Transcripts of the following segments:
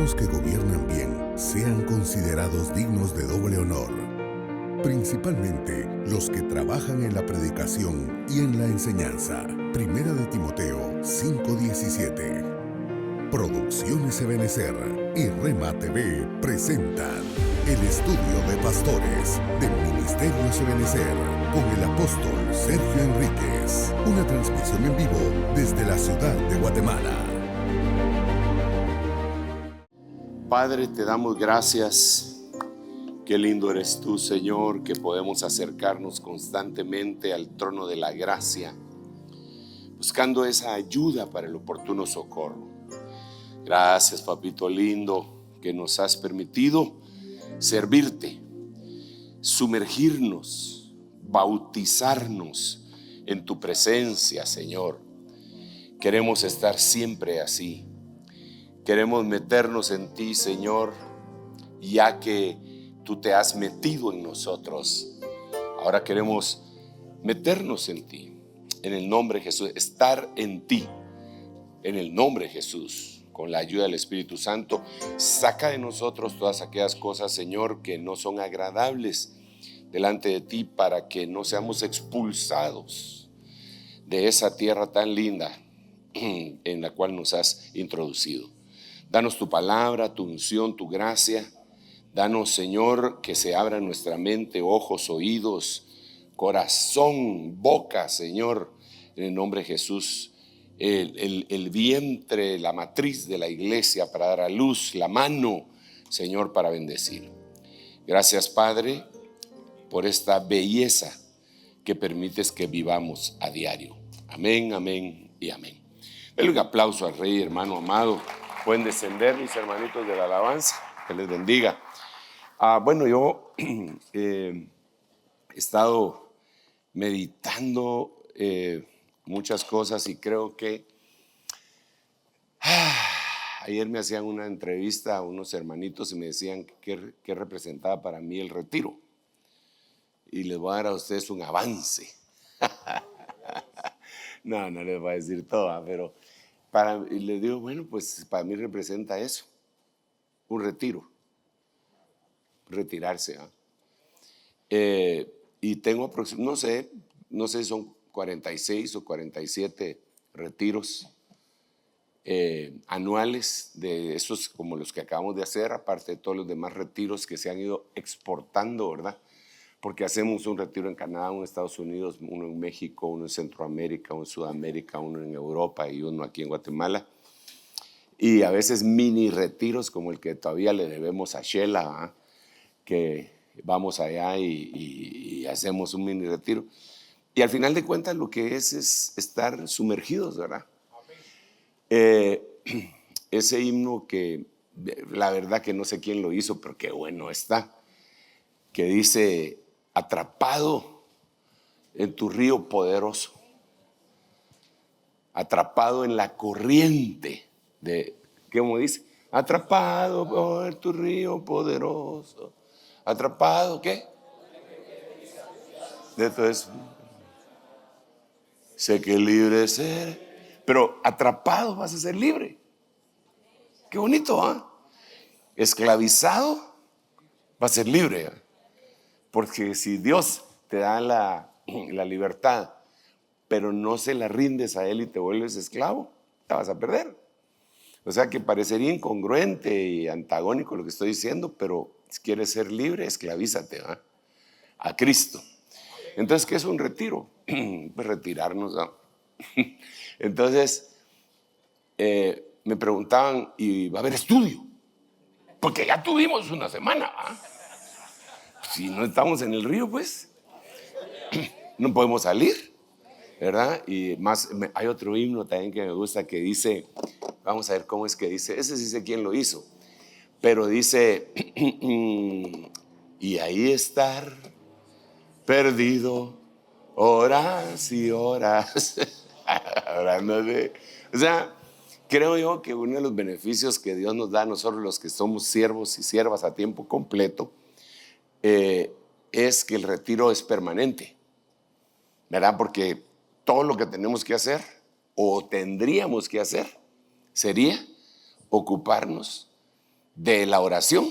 cristianos que gobiernan bien sean considerados dignos de doble honor, principalmente los que trabajan en la predicación y en la enseñanza. Primera de Timoteo 5:17. Producciones Ebenecer y Rema TV presentan el estudio de pastores del Ministerio Ebenecer con el apóstol Sergio Enríquez. Una transmisión en vivo desde la ciudad de Guatemala. Padre, te damos gracias. Qué lindo eres tú, Señor, que podemos acercarnos constantemente al trono de la gracia, buscando esa ayuda para el oportuno socorro. Gracias, papito lindo, que nos has permitido servirte, sumergirnos, bautizarnos en tu presencia, Señor. Queremos estar siempre así. Queremos meternos en ti, Señor, ya que tú te has metido en nosotros. Ahora queremos meternos en ti, en el nombre de Jesús, estar en ti, en el nombre de Jesús, con la ayuda del Espíritu Santo. Saca de nosotros todas aquellas cosas, Señor, que no son agradables delante de ti, para que no seamos expulsados de esa tierra tan linda en la cual nos has introducido. Danos tu palabra, tu unción, tu gracia. Danos, Señor, que se abra nuestra mente, ojos, oídos, corazón, boca, Señor, en el nombre de Jesús. El vientre, la matriz de la iglesia para dar a luz, la mano, Señor, para bendecir. Gracias, Padre, por esta belleza que permites que vivamos a diario. Amén, amén y amén. Denle un aplauso al Rey, hermano amado. Pueden descender, mis hermanitos de la alabanza. Que les bendiga. Bueno, yo he estado meditando muchas cosas y creo que ayer me hacían una entrevista a unos hermanitos y me decían qué representaba para mí el retiro. Y les voy a dar a ustedes un avance. No les voy a decir todo, pero y les digo, bueno, pues para mí representa eso, un retiro, retirarse. Y tengo aproximadamente, no sé si son 46 o 47 retiros anuales, de esos como los que acabamos de hacer, aparte de todos los demás retiros que se han ido exportando, ¿verdad? Porque hacemos un retiro en Canadá, uno en Estados Unidos, uno en México, uno en Centroamérica, uno en Sudamérica, uno en Europa y uno aquí en Guatemala. Y a veces mini retiros como el que todavía le debemos a Shela, que vamos allá y hacemos un mini retiro. Y al final de cuentas lo que es estar sumergidos, ¿verdad? Ese himno que la verdad que no sé quién lo hizo, pero qué bueno está, que dice: atrapado en tu río poderoso, atrapado en la corriente de, ¿cómo dice? Atrapado por tu río poderoso, atrapado, ¿qué? De todo eso. Sé que libre ser, pero atrapado vas a ser libre. Qué bonito, ¿ah? Esclavizado vas a ser libre, ¿ah? Porque si Dios te da la libertad, pero no se la rindes a Él y te vuelves esclavo, te vas a perder. O sea que parecería incongruente y antagónico lo que estoy diciendo, pero si quieres ser libre, esclavízate, ¿verdad? A Cristo. Entonces, ¿qué es un retiro? Pues retirarnos, ¿no? Entonces, me preguntaban, ¿y va a haber estudio? Porque ya tuvimos una semana, ¿verdad? Si no estamos en el río, pues no podemos salir, ¿verdad? Y más, hay otro himno también que me gusta que dice, vamos a ver cómo es que dice, ese sí sé quién lo hizo, pero dice, y ahí estar perdido horas y horas, hablando de, o sea, creo yo que uno de los beneficios que Dios nos da a nosotros los que somos siervos y siervas a tiempo completo, es que el retiro es permanente, ¿verdad? Porque todo lo que tenemos que hacer o tendríamos que hacer sería ocuparnos de la oración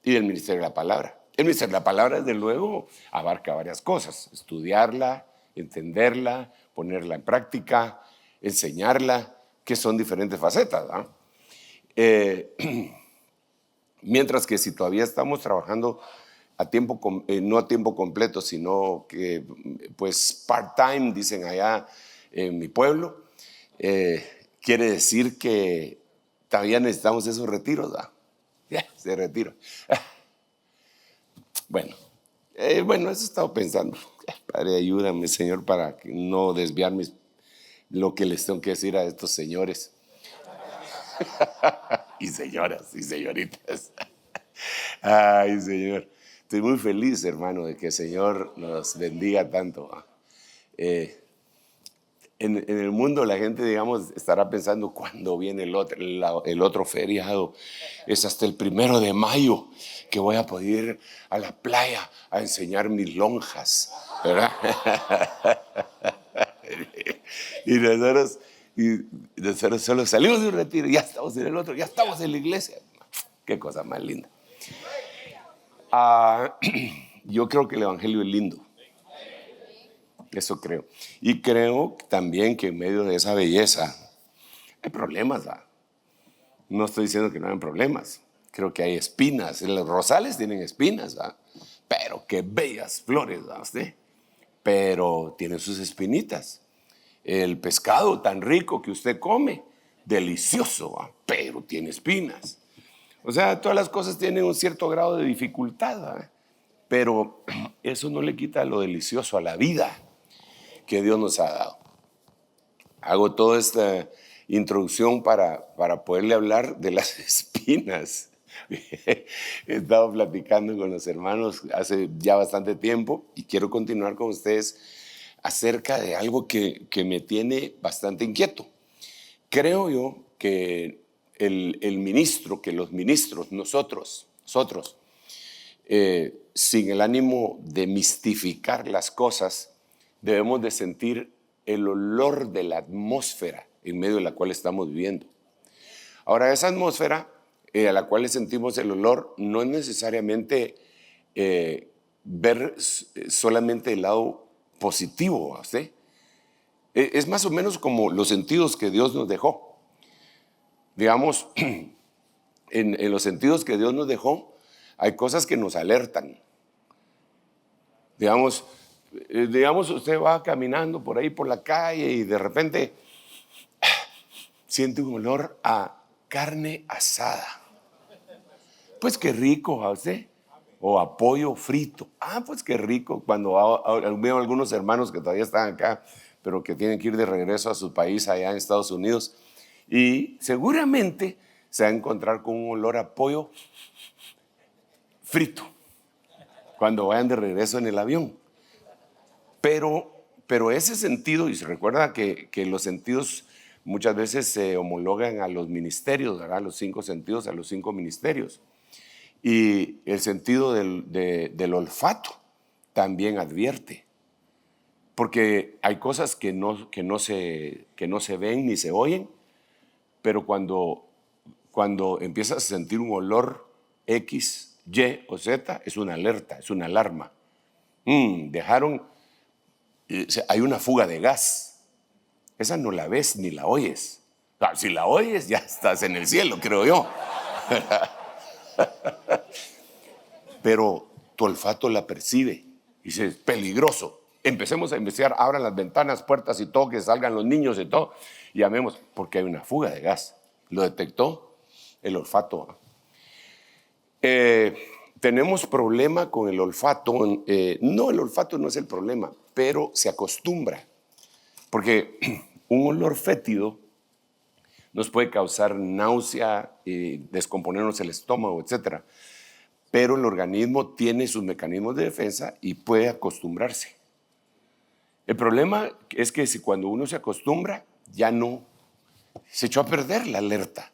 y del ministerio de la palabra. El ministerio de la palabra, desde luego, abarca varias cosas: estudiarla, entenderla, ponerla en práctica, enseñarla, que son diferentes facetas, ¿no? Mientras que si todavía estamos trabajando a tiempo, no a tiempo completo, sino que pues part-time, dicen allá en mi pueblo, quiere decir que todavía necesitamos esos retiros, ¿verdad? Se retiro. Bueno, eso he estado pensando. Padre, ayúdame, Señor, para no desviarme lo que les tengo que decir a estos señores y señoras y señoritas. Ay, Señor, estoy muy feliz, hermano, de que el Señor nos bendiga tanto. En el mundo la gente, digamos, estará pensando cuándo viene el otro feriado. Es hasta el 1 de mayo que voy a poder ir a la playa a enseñar mis lonjas, ¿verdad? Y nosotros solo salimos de un retiro, ya estamos en el otro, ya estamos en la iglesia. Qué cosa más linda. Yo creo que el evangelio es lindo. Eso creo. Y creo también que en medio de esa belleza hay problemas, ¿va? No estoy diciendo que no hay problemas. Creo que hay espinas. Los rosales tienen espinas, ¿va? Pero qué bellas flores, ¿va usted? Pero tienen sus espinitas. El pescado tan rico que usted come, delicioso, ¿va? Pero tiene espinas. O sea, todas las cosas tienen un cierto grado de dificultad, ¿va? Pero eso no le quita lo delicioso a la vida que Dios nos ha dado. Hago toda esta introducción para poderle hablar de las espinas. He estado platicando con los hermanos hace ya bastante tiempo y quiero continuar con ustedes acerca de algo que me tiene bastante inquieto. Creo yo que el ministro, que los ministros, nosotros, sin el ánimo de mistificar las cosas, debemos de sentir el olor de la atmósfera en medio de la cual estamos viviendo. Ahora, esa atmósfera a la cual le sentimos el olor no es necesariamente ver solamente el lado positivo, ¿sí? Es más o menos como los sentidos que Dios nos dejó. Digamos, en los sentidos que Dios nos dejó, hay cosas que nos alertan. Digamos, usted va caminando por ahí por la calle y de repente siente un olor a carne asada. Pues qué rico, ¿a usted? O a pollo frito. Pues qué rico. Cuando veo algunos hermanos que todavía están acá, pero que tienen que ir de regreso a su país allá en Estados Unidos, y seguramente se va a encontrar con un olor a pollo frito cuando vayan de regreso en el avión. Pero ese sentido, y se recuerda que los sentidos muchas veces se homologan a los ministerios, ¿verdad? Los 5 sentidos, a los 5 ministerios. Y el sentido del olfato también advierte. Porque hay cosas que no se ven ni se oyen, pero cuando empiezas a sentir un olor X, Y o Z, es una alerta, es una alarma. Hay una fuga de gas. Esa no la ves ni la oyes. Si la oyes, ya estás en el cielo, creo yo. Pero tu olfato la percibe y dice, es peligroso. Empecemos a investigar, abran las ventanas, puertas y todo, que salgan los niños y todo, y llamemos, porque hay una fuga de gas. Lo detectó el olfato. Tenemos problema con el olfato. No, el olfato no es el problema, pero se acostumbra. Porque un olor fétido nos puede causar náusea, descomponernos el estómago, etc. Pero el organismo tiene sus mecanismos de defensa y puede acostumbrarse. El problema es que si cuando uno se acostumbra, ya no, se echó a perder la alerta,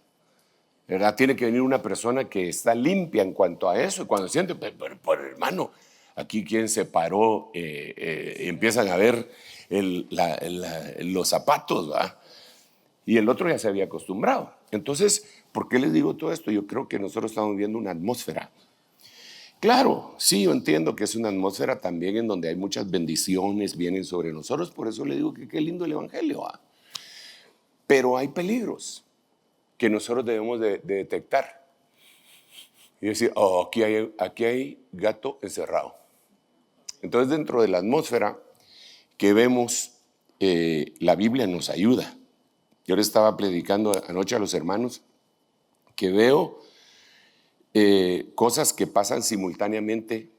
¿verdad? Tiene que venir una persona que está limpia en cuanto a eso, y cuando siente, por hermano, aquí quien se paró, empiezan a ver los zapatos, ¿verdad? Y el otro ya se había acostumbrado. Entonces, ¿Por qué les digo todo esto? Yo creo que nosotros estamos viendo una atmósfera. Claro, sí, yo entiendo que es una atmósfera también en donde hay muchas bendiciones, vienen sobre nosotros, por eso le digo que qué lindo el Evangelio. Pero hay peligros que nosotros debemos de detectar. Y decir, oh, aquí hay gato encerrado. Entonces, dentro de la atmósfera que vemos, la Biblia nos ayuda. Yo les estaba predicando anoche a los hermanos que veo cosas que pasan simultáneamente,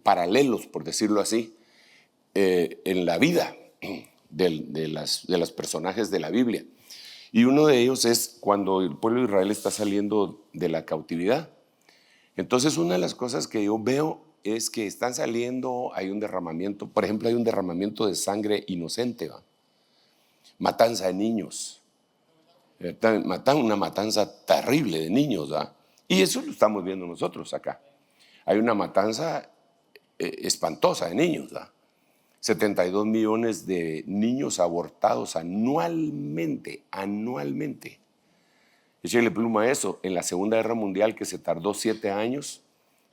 paralelos, por decirlo así, en la vida de los personajes de la Biblia. Y uno de ellos es cuando el pueblo de Israel está saliendo de la cautividad. Entonces, una de las cosas que yo veo es que están saliendo, hay un derramamiento, por ejemplo, hay un derramamiento de sangre inocente, ¿va? Matanza de niños, una matanza terrible de niños, ¿va? Y eso lo estamos viendo nosotros acá. Hay una matanza espantosa de niños, ¿va? 72 millones de niños abortados anualmente. Échale pluma a eso. En la Segunda Guerra Mundial, que se tardó 7 años,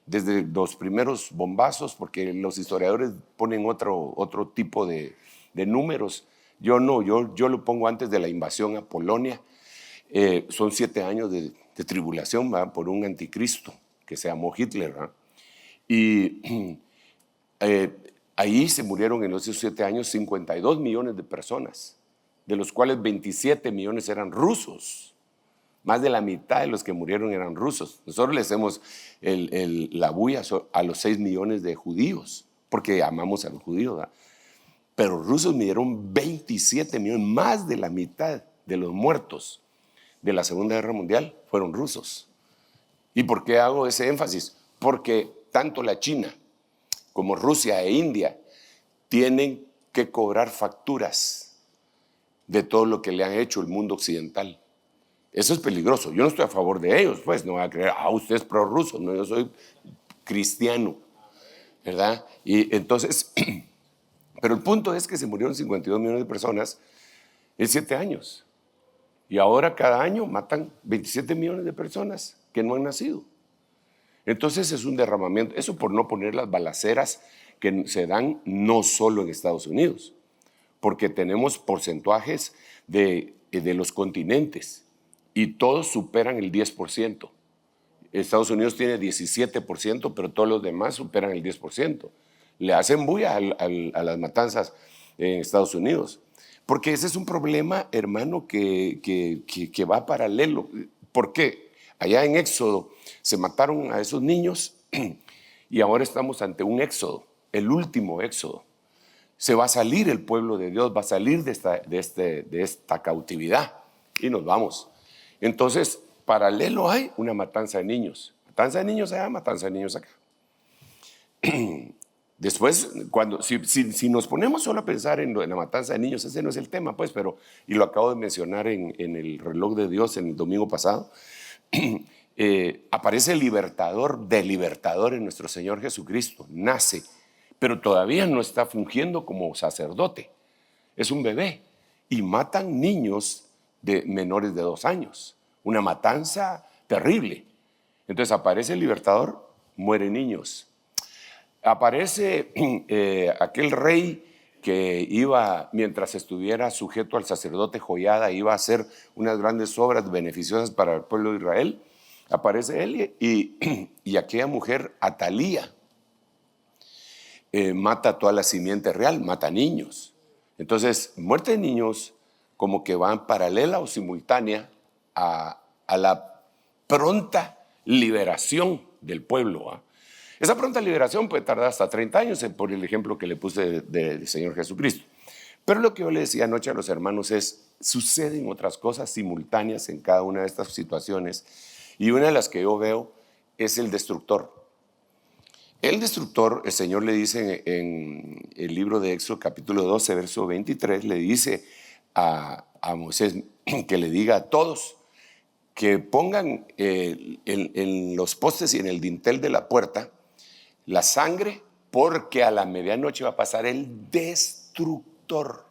desde los primeros bombazos, porque los historiadores ponen otro tipo de números. Yo no, yo lo pongo antes de la invasión a Polonia. Son 7 años de tribulación, ¿va? Por un anticristo que se llamó Hitler, ¿va? Y ahí se murieron en esos 7 años 52 millones de personas, de los cuales 27 millones eran rusos. Más de la mitad de los que murieron eran rusos. Nosotros le hacemos la bulla a los 6 millones de judíos, porque amamos a los judíos, ¿verdad? Pero rusos murieron 27 millones, más de la mitad de los muertos de la Segunda Guerra Mundial fueron rusos. ¿Y por qué hago ese énfasis? Porque tanto la China como Rusia e India tienen que cobrar facturas de todo lo que le han hecho el mundo occidental. Eso es peligroso. Yo no estoy a favor de ellos, pues no van a creer, usted es prorruso. No, yo soy cristiano, ¿verdad? Y entonces, pero el punto es que se murieron 52 millones de personas en 7 años. Y ahora cada año matan 27 millones de personas que no han nacido. Entonces es un derramamiento. Eso por no poner las balaceras que se dan no solo en Estados Unidos, porque tenemos porcentajes de los continentes. Y todos superan el 10%. Estados Unidos tiene 17%, pero todos los demás superan el 10%. Le hacen bulla a las matanzas en Estados Unidos. Porque ese es un problema, hermano, que va paralelo. ¿Por qué? Allá en Éxodo se mataron a esos niños y ahora estamos ante un éxodo, el último éxodo. Se va a salir el pueblo de Dios, va a salir de esta cautividad y nos vamos. Entonces, paralelo hay una matanza de niños. Matanza de niños allá, matanza de niños acá. Después, si nos ponemos solo a pensar en la matanza de niños, ese no es el tema, pues, y lo acabo de mencionar en el reloj de Dios en el domingo pasado, aparece el libertador en nuestro Señor Jesucristo, nace, pero todavía no está fungiendo como sacerdote, es un bebé, y matan niños de menores de 2 años, una matanza terrible. Entonces aparece el libertador, mueren niños. Aparece aquel rey que iba, mientras estuviera sujeto al sacerdote Joiada, iba a hacer unas grandes obras beneficiosas para el pueblo de Israel. Aparece él y aquella mujer, Atalía, mata a toda la simiente real, mata niños. Entonces, muerte de niños como que van paralela o simultánea a la pronta liberación del pueblo, ¿eh? Esa pronta liberación puede tardar hasta 30 años, por el ejemplo que le puse del Señor Jesucristo. Pero lo que yo le decía anoche a los hermanos es, suceden otras cosas simultáneas en cada una de estas situaciones. Y una de las que yo veo es el destructor. El destructor, el Señor le dice en el libro de Éxodo capítulo 12, verso 23, le dice a Moisés que le diga a todos que pongan en los postes y en el dintel de la puerta la sangre, porque a la medianoche va a pasar el destructor.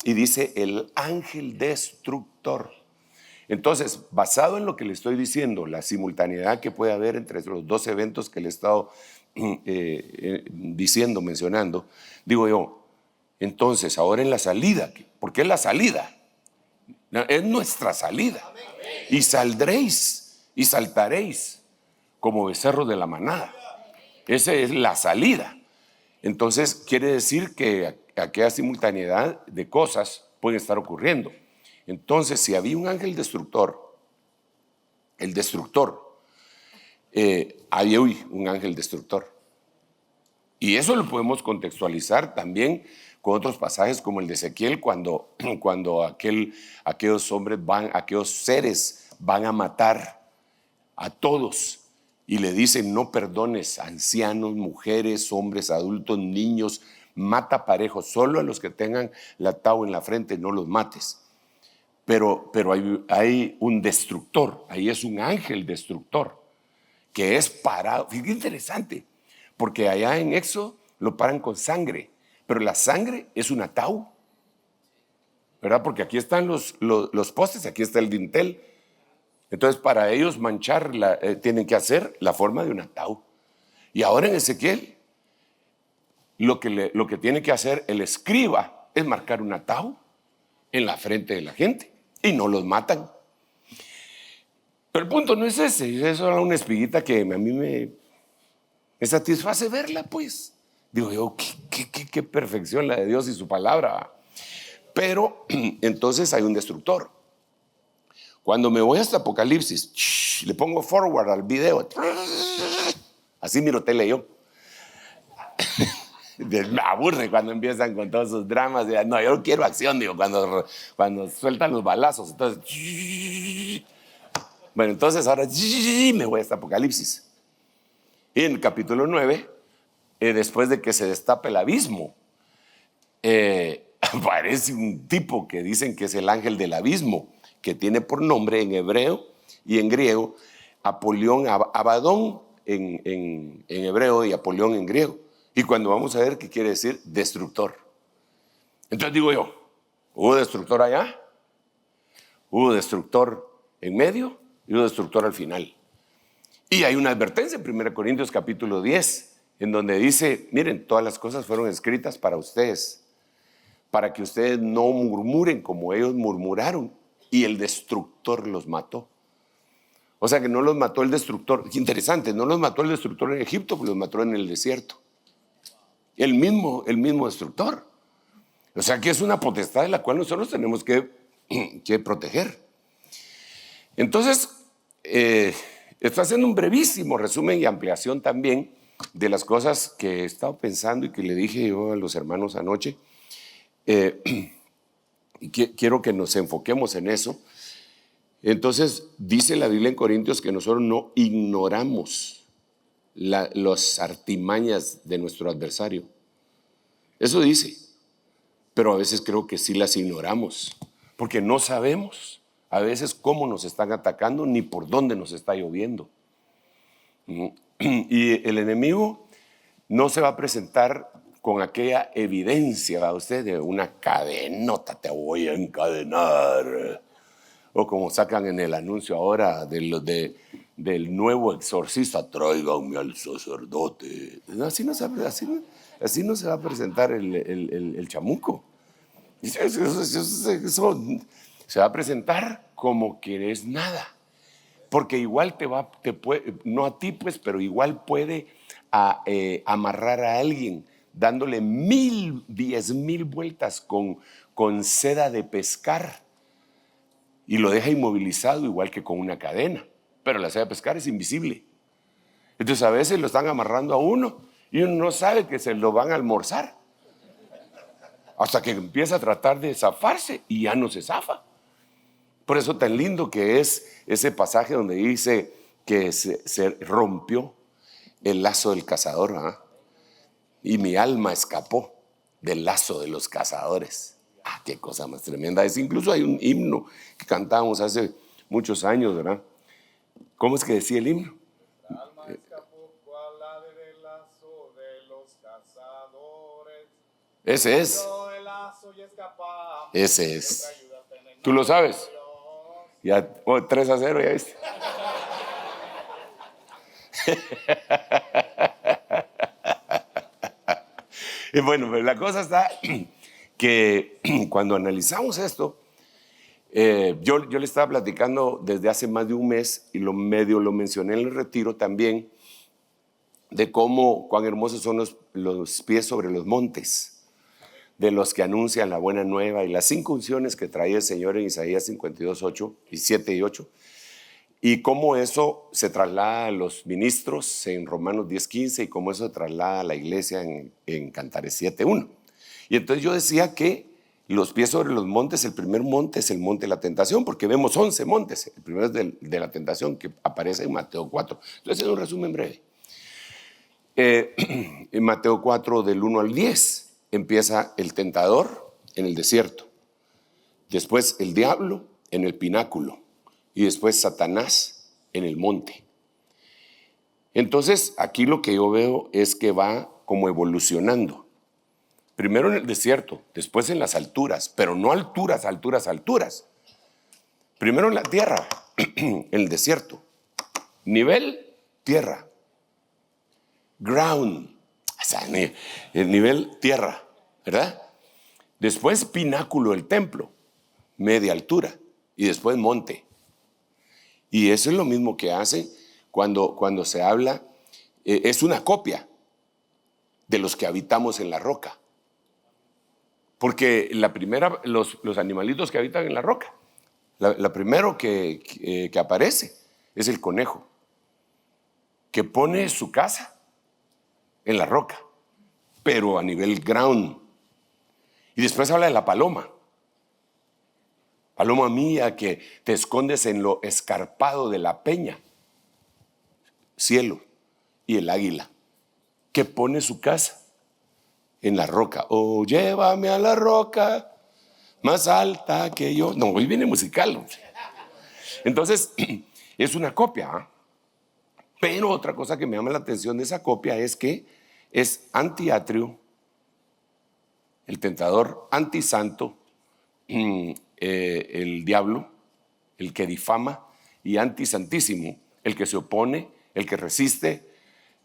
Y dice el ángel destructor. Entonces, basado en lo que le estoy diciendo, la simultaneidad que puede haber entre los dos eventos que le he estado diciendo, mencionando, digo yo, entonces ahora en la salida, ¿por qué es la salida? Es nuestra salida. Y saldréis y saltaréis como becerros de la manada. Esa es la salida. Entonces quiere decir que aquella simultaneidad de cosas pueden estar ocurriendo. Entonces, si había un ángel destructor, el destructor, hay hoy un ángel destructor. Y eso lo podemos contextualizar también con otros pasajes como el de Ezequiel, cuando aquellos hombres aquellos seres van a matar a todos y le dicen: no perdones, ancianos, mujeres, hombres, adultos, niños, mata parejo, solo a los que tengan la tau en la frente no los mates. Pero hay un destructor, ahí es un ángel destructor que es parado. Fíjate, interesante, porque allá en Éxodo lo paran con sangre, pero la sangre es una tau, ¿verdad? Porque aquí están los postes, aquí está el dintel. Entonces, para ellos manchar, tienen que hacer la forma de una tau. Y ahora en Ezequiel, lo que tiene que hacer el escriba es marcar una tau en la frente de la gente y no los matan. Pero el punto no es ese, es solo una espiguita que a mí me satisface verla, pues. Digo yo, qué perfección la de Dios y su palabra. Pero entonces hay un destructor. Cuando me voy hasta Apocalipsis, le pongo forward al video. Así miro tele yo. Me aburre cuando empiezan con todos esos dramas. No, yo quiero acción, digo, cuando sueltan los balazos. Entonces, bueno, entonces ahora me voy hasta Apocalipsis. Y en el capítulo 9, después de que se destape el abismo, aparece un tipo que dicen que es el ángel del abismo, que tiene por nombre en hebreo y en griego Apolión, Abadón en hebreo y Apolión en griego. Y cuando vamos a ver qué quiere decir destructor. Entonces digo yo, ¿hubo destructor allá? ¿Hubo destructor en medio? Y hubo destructor al final. Y hay una advertencia en 1 Corintios capítulo 10, en donde dice: miren, todas las cosas fueron escritas para ustedes, para que ustedes no murmuren como ellos murmuraron, y el destructor los mató. O sea que no los mató el destructor. Interesante, no los mató el destructor en Egipto, pues los mató en el desierto. El mismo destructor. O sea que es una potestad de la cual nosotros tenemos que proteger. Entonces, estoy haciendo un brevísimo resumen y ampliación también de las cosas que he estado pensando y que le dije yo a los hermanos anoche. Y quiero que nos enfoquemos en eso. Entonces, dice la Biblia en Corintios que nosotros no ignoramos las artimañas de nuestro adversario. Eso dice, pero a veces creo que sí las ignoramos, porque no sabemos a veces cómo nos están atacando ni por dónde nos está lloviendo. Y el enemigo no se va a presentar con aquella evidencia, ¿va usted? De una cadenota, te voy a encadenar. O como sacan en el anuncio ahora del nuevo exorcista: tráiganme al sacerdote. Así no se va a presentar el chamuco. Eso se va a presentar como que es nada. Porque igual te puede, no a ti pues, pero igual puede amarrar a alguien dándole 10,000 vueltas con seda de pescar. Y lo deja inmovilizado igual que con una cadena. Pero la seda de pescar es invisible. Entonces a veces lo están amarrando a uno y uno no sabe que se lo van a almorzar. Hasta que empieza a tratar de zafarse y ya no se zafa. Por eso tan lindo que es ese pasaje donde dice que se rompió el lazo del cazador, ¿eh? Y mi alma escapó del lazo de los cazadores. Qué cosa más tremenda es. Incluso hay un himno que cantábamos hace muchos años, ¿verdad? ¿Cómo es que decía el himno? La alma escapó cual ave del lazo de los cazadores. Ese es. El lazo y escapamos. Ese es. ¿Tú lo sabes? Ya, 3-0, ya viste. Y bueno, pues la cosa está que cuando analizamos esto, yo le estaba platicando desde hace más de un mes y lo mencioné en el retiro también, de cuán hermosos son los pies sobre los montes, de los que anuncian la buena nueva, y las 5 unciones que traía el Señor en Isaías 52:8 y 7 y 8, y cómo eso se traslada a los ministros en Romanos 10:15 y cómo eso se traslada a la iglesia en Cantares 7:1. Y entonces yo decía que los pies sobre los montes, el primer monte es el monte de la tentación, porque vemos 11 montes. El primero es de la tentación, que aparece en Mateo 4. Entonces, es un resumen breve. En Mateo 4, del 1 al 10, empieza el tentador en el desierto. Después el diablo en el pináculo. Y después Satanás en el monte. Entonces, aquí lo que yo veo es que va como evolucionando. Primero en el desierto, después en las alturas, pero no alturas. Primero en la tierra, en el desierto. Nivel tierra. Ground, o sea, el nivel tierra, ¿verdad? Después pináculo, el templo, media altura. Y después monte. Y eso es lo mismo que hace cuando se habla, es una copia de los que habitamos en la roca. Porque la primera, los animalitos que habitan en la roca, la primero que aparece es el conejo, que pone su casa en la roca, pero a nivel ground. Y después habla de la paloma. Paloma mía, que te escondes en lo escarpado de la peña, cielo. Y el águila, que pone su casa en la roca. Oh, llévame a la roca más alta que yo. No, hoy viene musical. Entonces, es una copia, ¿eh? Pero otra cosa que me llama la atención de esa copia es que es antiatrio, el tentador, antisanto, el diablo, el que difama, y antisantísimo, el que se opone, el que resiste.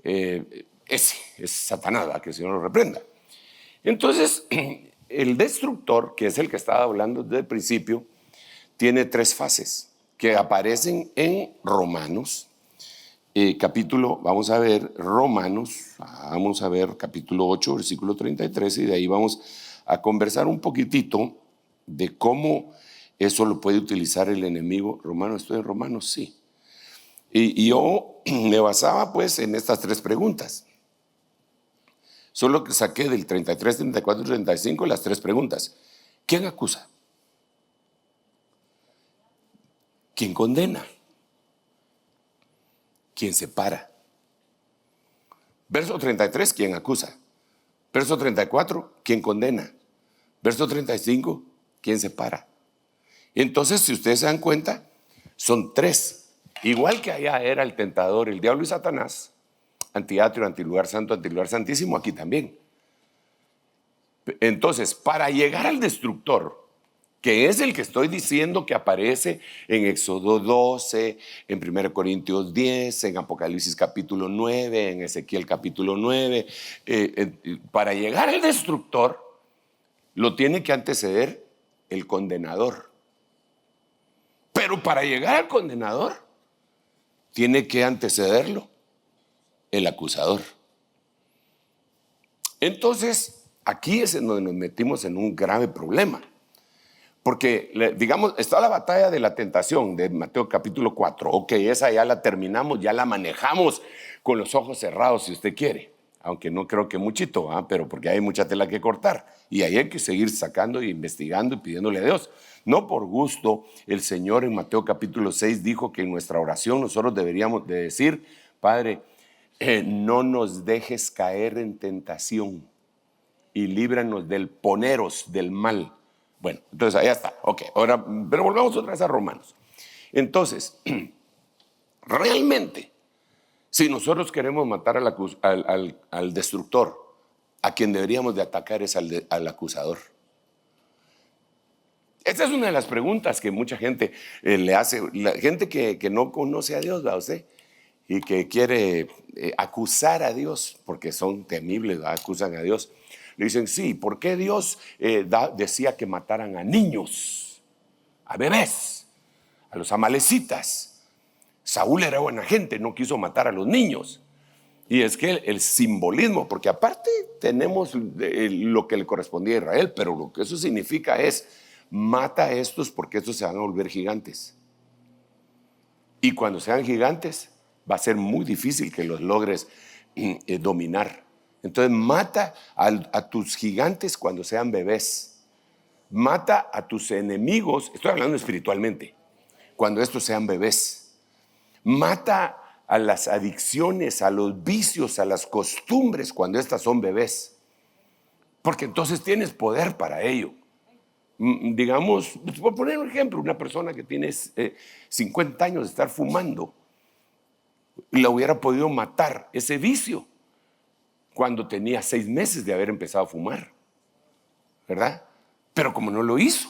Ese es Satanás, que el Señor lo reprenda. Entonces, el destructor, que es el que estaba hablando desde el principio, tiene 3 fases que aparecen en Romanos. Vamos a ver Romanos, vamos a ver capítulo 8, versículo 33, y de ahí vamos a conversar un poquitito de cómo eso lo puede utilizar el enemigo. Romanos, estoy en Romanos, sí. Y yo me basaba pues en estas 3 preguntas. Solo que saqué del 33, 34 y 35 las 3 preguntas. ¿Quién acusa? ¿Quién condena? ¿Quién separa? Verso 33, ¿quién acusa? Verso 34, ¿quién condena? Verso 35, ¿quién separa? Entonces, si ustedes se dan cuenta, son 3. Igual que allá era el tentador, el diablo y Satanás, antiatrio, antilugar santo, antilugar santísimo, aquí también. Entonces, para llegar al destructor, que es el que estoy diciendo que aparece en Éxodo 12, en 1 Corintios 10, en Apocalipsis capítulo 9, en Ezequiel capítulo 9, para llegar al destructor, lo tiene que anteceder el condenador. Pero para llegar al condenador, tiene que antecederlo el acusador. Entonces, aquí es en donde nos metimos en un grave problema. Porque, digamos, está la batalla de la tentación de Mateo capítulo 4. Ok, esa ya la terminamos, ya la manejamos con los ojos cerrados, si usted quiere. Aunque no creo que muchito, pero porque hay mucha tela que cortar. Y ahí hay que seguir sacando e investigando y pidiéndole a Dios. No por gusto, el Señor en Mateo capítulo 6 dijo que en nuestra oración nosotros deberíamos de decir: Padre, no nos dejes caer en tentación y líbranos del poneros del mal. Bueno, entonces allá está. Ok, ahora, pero volvamos otra vez a Romanos. Entonces, realmente, si nosotros queremos matar al destructor, a quien deberíamos de atacar es al acusador. Esta es una de las preguntas que mucha gente le hace, la gente que no conoce a Dios, ¿verdad usted? Y que quiere acusar a Dios, porque son temibles, ¿verdad? Acusan a Dios. Le dicen, sí, ¿por qué Dios decía que mataran a niños, a bebés, a los amalecitas? Saúl era buena gente, no quiso matar a los niños. Y es que el simbolismo, porque aparte tenemos lo que le correspondía a Israel, pero lo que eso significa es, mata a estos porque estos se van a volver gigantes. Y cuando sean gigantes, va a ser muy difícil que los logres dominar. Entonces mata a tus gigantes cuando sean bebés. Mata a tus enemigos, estoy hablando espiritualmente, cuando estos sean bebés. Mata a las adicciones, a los vicios, a las costumbres cuando estas son bebés. Porque entonces tienes poder para ello. Digamos, voy a poner un ejemplo, una persona que tiene 50 años de estar fumando, la hubiera podido matar ese vicio cuando tenía 6 meses de haber empezado a fumar, ¿verdad? Pero como no lo hizo,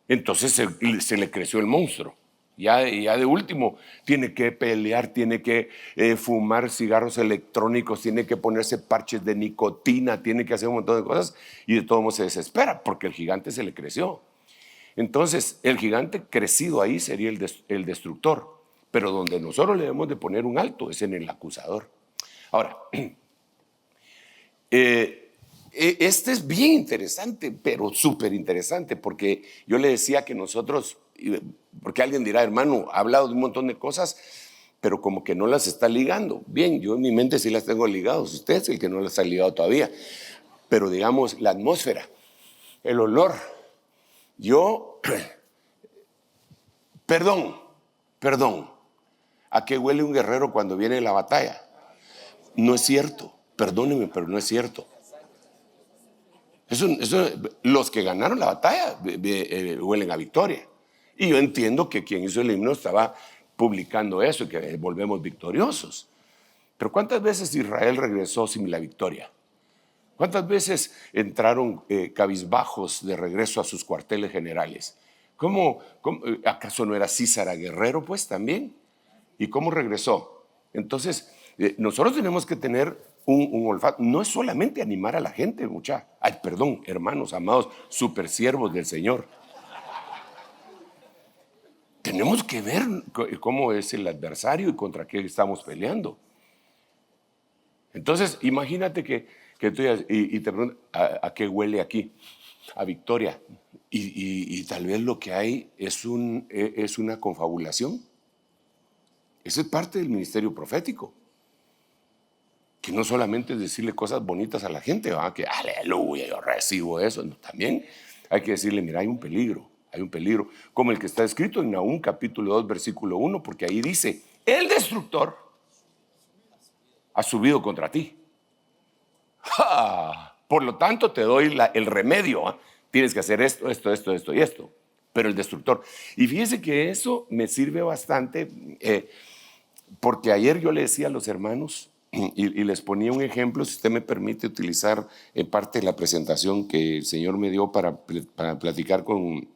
entonces se le creció el monstruo. Ya de último, tiene que pelear, tiene que fumar cigarros electrónicos, tiene que ponerse parches de nicotina, tiene que hacer un montón de cosas y de todo modo se desespera porque el gigante se le creció. Entonces, el gigante crecido ahí sería el destructor, pero donde nosotros le debemos de poner un alto es en el acusador. Ahora, este es bien interesante, pero súper interesante, porque yo le decía que nosotros, porque alguien dirá, hermano, ha hablado de un montón de cosas, pero como que no las está ligando. Bien, yo en mi mente sí las tengo ligadas, usted es el que no las ha ligado todavía. Pero digamos, la atmósfera, el olor. Perdón, ¿a qué huele un guerrero cuando viene la batalla? No es cierto, perdóneme, pero no es cierto. Los que ganaron la batalla huelen a victoria. Y yo entiendo que quien hizo el himno estaba publicando eso y que volvemos victoriosos. Pero ¿cuántas veces Israel regresó sin la victoria? ¿Cuántas veces entraron cabizbajos de regreso a sus cuarteles generales? ¿Acaso no era Císara guerrero pues también? ¿Y cómo regresó? Entonces, nosotros tenemos que tener un olfato. No es solamente animar a la gente, hermanos amados, super siervos del Señor. Tenemos que ver cómo es el adversario y contra qué estamos peleando. Entonces, imagínate que tú y te preguntas, ¿a qué huele aquí? A victoria. Y tal vez lo que hay es una confabulación. Esa es parte del ministerio profético. Que no solamente es decirle cosas bonitas a la gente, ¿va? Que aleluya, yo recibo eso. No, también hay que decirle, mira, hay un peligro, como el que está escrito en Nahum capítulo 2, versículo 1, porque ahí dice, el destructor ha subido contra ti. ¡Ja! Por lo tanto, te doy el remedio. ¿Eh? Tienes que hacer esto y esto. Pero el destructor. Y fíjese que eso me sirve bastante, porque ayer yo le decía a los hermanos, y les ponía un ejemplo, si usted me permite utilizar parte de la presentación que el Señor me dio para platicar con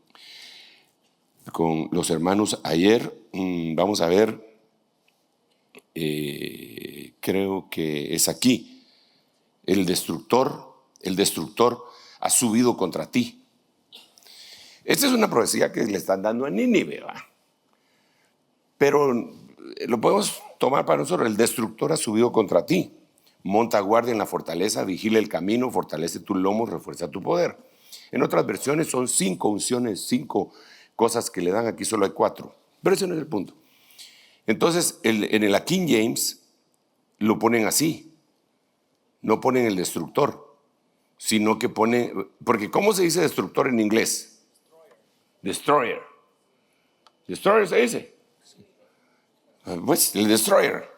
los hermanos ayer. Vamos a ver, creo que es aquí. El destructor ha subido contra ti. Esta es una profecía que le están dando a Nínive, ¿va? Pero lo podemos tomar para nosotros. El destructor ha subido contra ti. Monta guardia en la fortaleza, vigila el camino, fortalece tus lomos, refuerza tu poder. En otras versiones son 5 unciones, 5 cosas que le dan. Aquí solo hay 4. Pero ese no es el punto. Entonces, en la King James lo ponen así. No ponen el destructor, sino que ponen, porque ¿cómo se dice destructor en inglés? Destroyer. Destroyer se dice. Pues el destroyer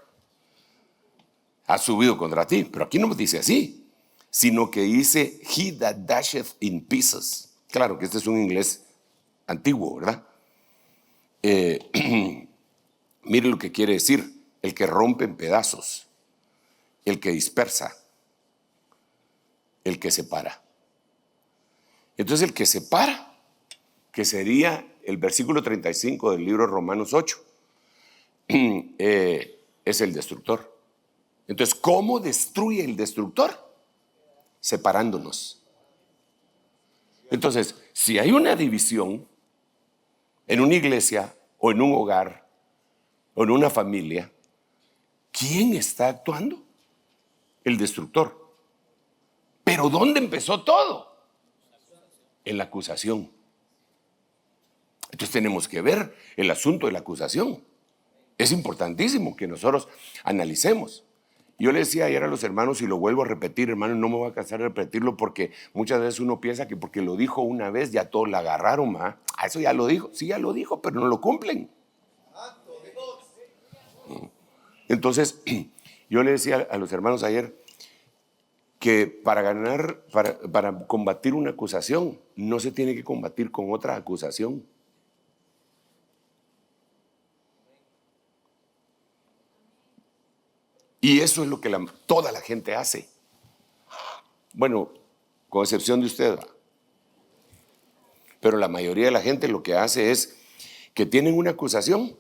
ha subido contra ti, pero aquí no dice así, sino que dice he that dasheth in pieces. Claro que este es un inglés antiguo, ¿verdad? Mire lo que quiere decir, el que rompe en pedazos, el que dispersa, el que separa. Entonces el que separa que sería el versículo 35 del libro Romanos 8. Es el destructor. Entonces, ¿cómo destruye el destructor? Separándonos. Entonces, si hay una división en una iglesia o en un hogar o en una familia, ¿quién está actuando? El destructor. ¿Pero dónde empezó todo? En la acusación. Entonces tenemos que ver el asunto de la acusación. Es importantísimo que nosotros analicemos. Yo le decía ayer a los hermanos, y lo vuelvo a repetir, hermano, no me voy a cansar de repetirlo, porque muchas veces uno piensa que porque lo dijo una vez ya todos la agarraron, ¿ah? Eso ya lo dijo, sí, ya lo dijo, pero no lo cumplen. Entonces, yo le decía a los hermanos ayer que para combatir una acusación, no se tiene que combatir con otra acusación. Y eso es lo que toda la gente hace. Bueno, con excepción de usted. Pero la mayoría de la gente lo que hace es que tienen una acusación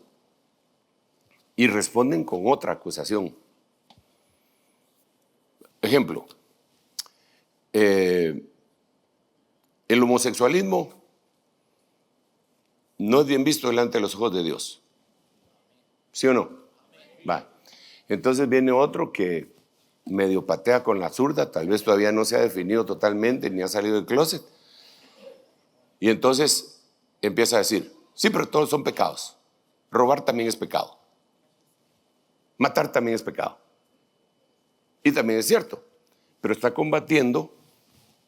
y responden con otra acusación. Ejemplo, el homosexualismo no es bien visto delante de los ojos de Dios. ¿Sí o no? Va. Entonces viene otro que medio patea con la zurda, tal vez todavía no se ha definido totalmente ni ha salido del closet. Y entonces empieza a decir, sí, pero todos son pecados. Robar también es pecado. Matar también es pecado. Y también es cierto, pero está combatiendo,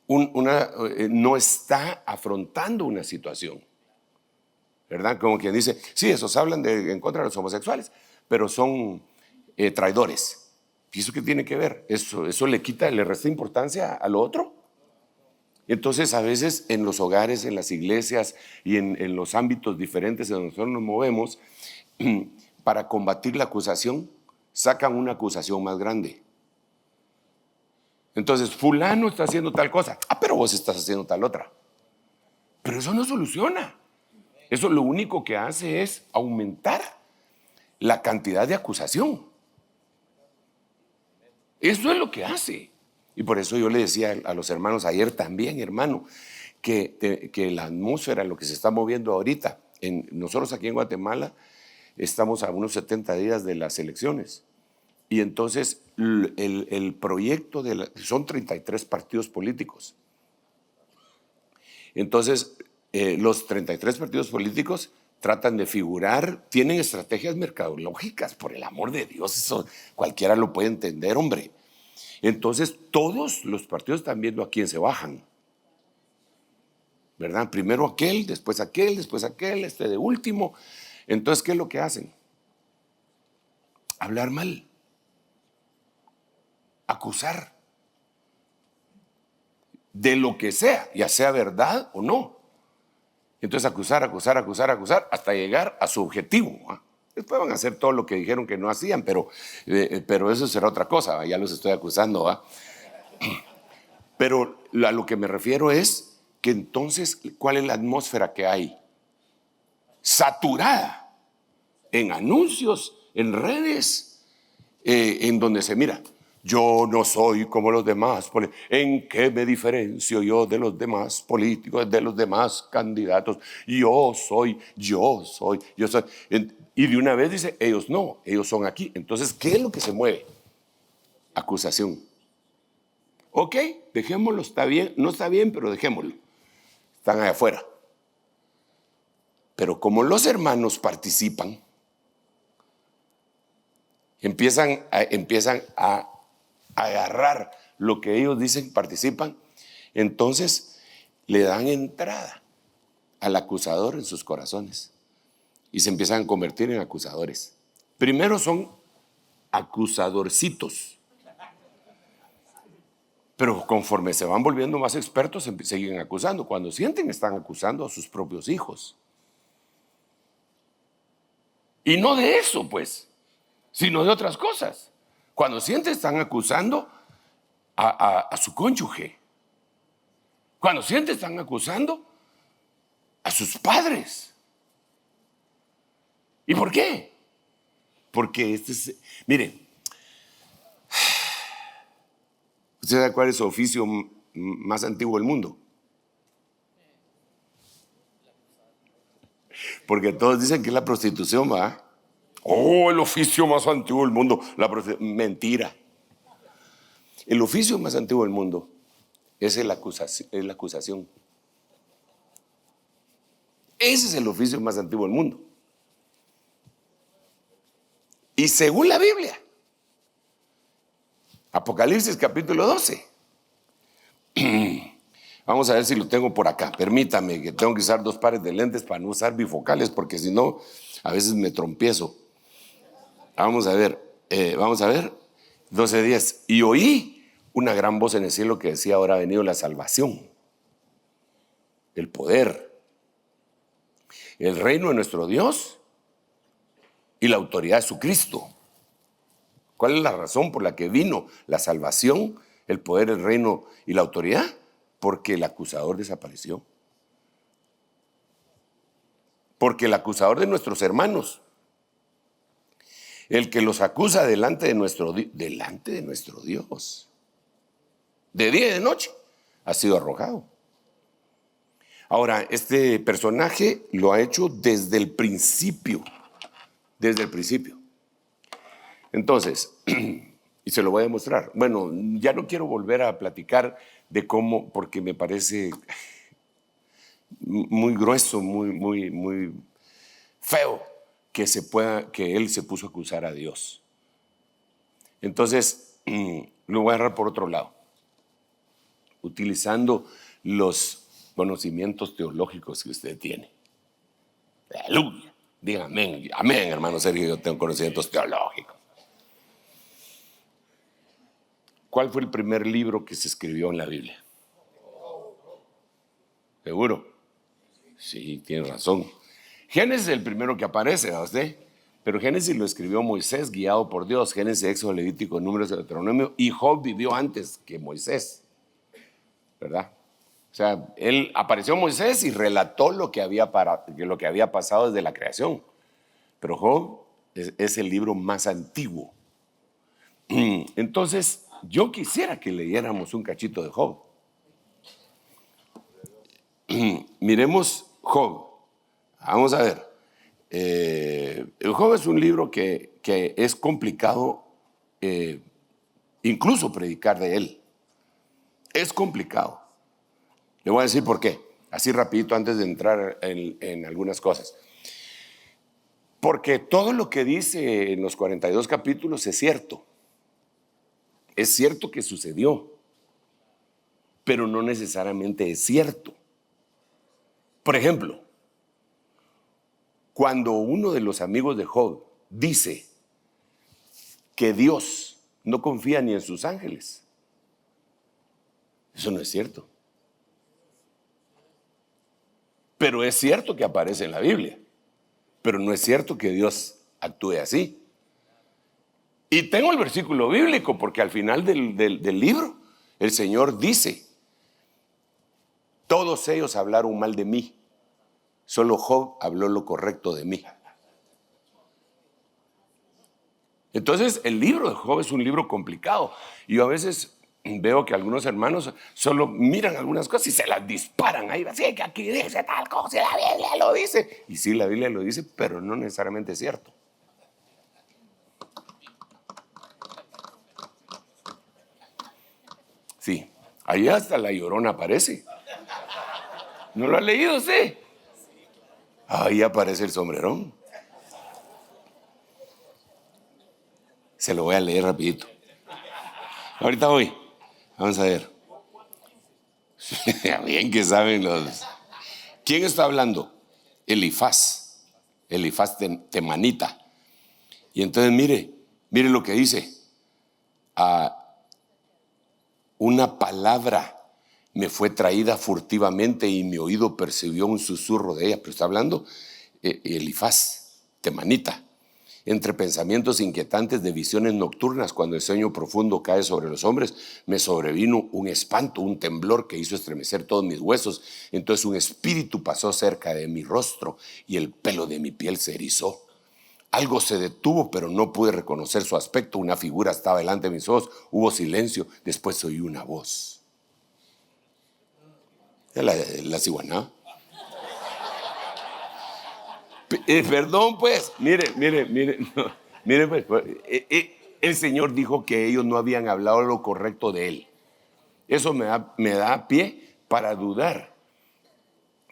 no está afrontando una situación. ¿Verdad? Como quien dice, sí, esos hablan en contra de los homosexuales, pero son traidores. ¿Y eso qué tiene que ver? Eso le resta importancia a lo otro. Entonces, a veces en los hogares, en las iglesias y en los ámbitos diferentes en donde nosotros nos movemos, para combatir la acusación, sacan una acusación más grande. Entonces, fulano está haciendo tal cosa. Pero vos estás haciendo tal otra. Pero eso no soluciona. Eso lo único que hace es aumentar la cantidad de acusación. Eso es lo que hace. Y por eso yo le decía a los hermanos ayer también, hermano, que la atmósfera, lo que se está moviendo ahorita, nosotros aquí en Guatemala estamos a unos 70 días de las elecciones. Y entonces el proyecto son 33 partidos políticos. Entonces los 33 partidos políticos tratan de figurar, tienen estrategias mercadológicas, por el amor de Dios, eso cualquiera lo puede entender, hombre. Entonces todos los partidos están viendo a quién se bajan, ¿verdad? Primero aquel, después aquel, de último. Entonces, ¿qué es lo que hacen? Hablar mal, acusar de lo que sea, ya sea verdad o no. Entonces acusar hasta llegar a su objetivo. Después van a hacer todo lo que dijeron que no hacían, pero eso será otra cosa, ya los estoy acusando. Pero a lo que me refiero es que entonces, ¿cuál es la atmósfera que hay? Saturada en anuncios, en redes, en donde se mira, yo no soy como los demás. ¿En qué me diferencio yo de los demás políticos, de los demás candidatos? Yo soy. Y de una vez dice, ellos no, ellos son aquí. Entonces, ¿qué es lo que se mueve? Acusación. Ok, dejémoslo, está bien, no está bien, pero dejémoslo. Están allá afuera. Pero como los hermanos participan, empiezan a agarrar lo que ellos dicen, participan, entonces le dan entrada al acusador en sus corazones y se empiezan a convertir en acusadores. Primero son acusadorcitos, pero conforme se van volviendo más expertos, siguen acusando. Cuando sienten, están acusando a sus propios hijos. Y no de eso, pues, sino de otras cosas. Cuando sienten, están acusando a su cónyuge. Cuando sienten, están acusando a sus padres. ¿Y por qué? Porque mire, ¿usted sabe cuál es el oficio más antiguo del mundo? Porque todos dicen que es la prostitución, ¿va? Oh, el oficio más antiguo del mundo. Mentira. El oficio más antiguo del mundo es la acusación. Ese es el oficio más antiguo del mundo. Y según la Biblia, Apocalipsis capítulo 12. Vamos a ver si lo tengo por acá. Permítame, que tengo que usar 2 pares de lentes para no usar bifocales, porque si no, a veces me trompiezo. Vamos a ver, 12:10. Y oí una gran voz en el cielo que decía: ahora ha venido la salvación, el poder, el reino de nuestro Dios y la autoridad de su Cristo. ¿Cuál es la razón por la que vino la salvación, el poder, el reino y la autoridad? Porque el acusador desapareció. Porque el acusador de nuestros hermanos, el que los acusa delante de nuestro Dios, de día y de noche, ha sido arrojado. Ahora, este personaje lo ha hecho desde el principio. Desde el principio. Entonces, y se lo voy a demostrar. Bueno, ya no quiero volver a platicar de cómo, porque me parece muy grueso, muy feo que él se puso a acusar a Dios. Entonces, lo voy a agarrar por otro lado, utilizando los conocimientos teológicos que usted tiene. Aleluya. Diga amén. Amén, hermano Sergio, yo tengo conocimientos teológicos. ¿Cuál fue el primer libro que se escribió en la Biblia? ¿Seguro? Sí, tiene razón. Génesis es el primero que aparece, ¿verdad usted? Pero Génesis lo escribió Moisés, guiado por Dios. Génesis, Éxodo, Levítico, Números, Deuteronomio. Y Job vivió antes que Moisés, ¿verdad? O sea, él apareció Moisés y relató lo que había pasado desde la creación. Pero Job es el libro más antiguo. Entonces, yo quisiera que leyéramos un cachito de Job. Miremos Job. Vamos a ver. El Job es un libro que es complicado, incluso predicar de él. Es complicado. Le voy a decir por qué. Así rapidito antes de entrar en algunas cosas. Porque todo lo que dice en los 42 capítulos es cierto. Es cierto que sucedió, pero no necesariamente es cierto. Por ejemplo, cuando uno de los amigos de Job dice que Dios no confía ni en sus ángeles, eso no es cierto. Pero es cierto que aparece en la Biblia, pero no es cierto que Dios actúe así. Y tengo el versículo bíblico porque al final del libro el Señor dice: todos ellos hablaron mal de mí, solo Job habló lo correcto de mí. Entonces el libro de Job es un libro complicado. Y yo a veces veo que algunos hermanos solo miran algunas cosas y se las disparan ahí, así que aquí dice tal cosa, la Biblia lo dice. Y sí, la Biblia lo dice, pero no necesariamente es cierto. Sí, ahí hasta la Llorona aparece. ¿No lo ha leído usted? Ahí aparece el sombrerón. Se lo voy a leer rapidito. Ahorita voy. Vamos a ver. Bien que saben los... ¿Quién está hablando? Elifaz temanita. Y entonces mire lo que dice. Una palabra me fue traída furtivamente y mi oído percibió un susurro de ella. Pero está hablando Elifaz temanita. Entre pensamientos inquietantes de visiones nocturnas, cuando el sueño profundo cae sobre los hombres, me sobrevino un espanto, un temblor que hizo estremecer todos mis huesos. Entonces un espíritu pasó cerca de mi rostro y el pelo de mi piel se erizó. Algo se detuvo, pero no pude reconocer su aspecto. Una figura estaba delante de mis ojos. Hubo silencio. Después oí una voz. La ciguaná. Perdón, pues. Mire. No, mire, pues. El Señor dijo que ellos no habían hablado lo correcto de Él. Eso me da pie para dudar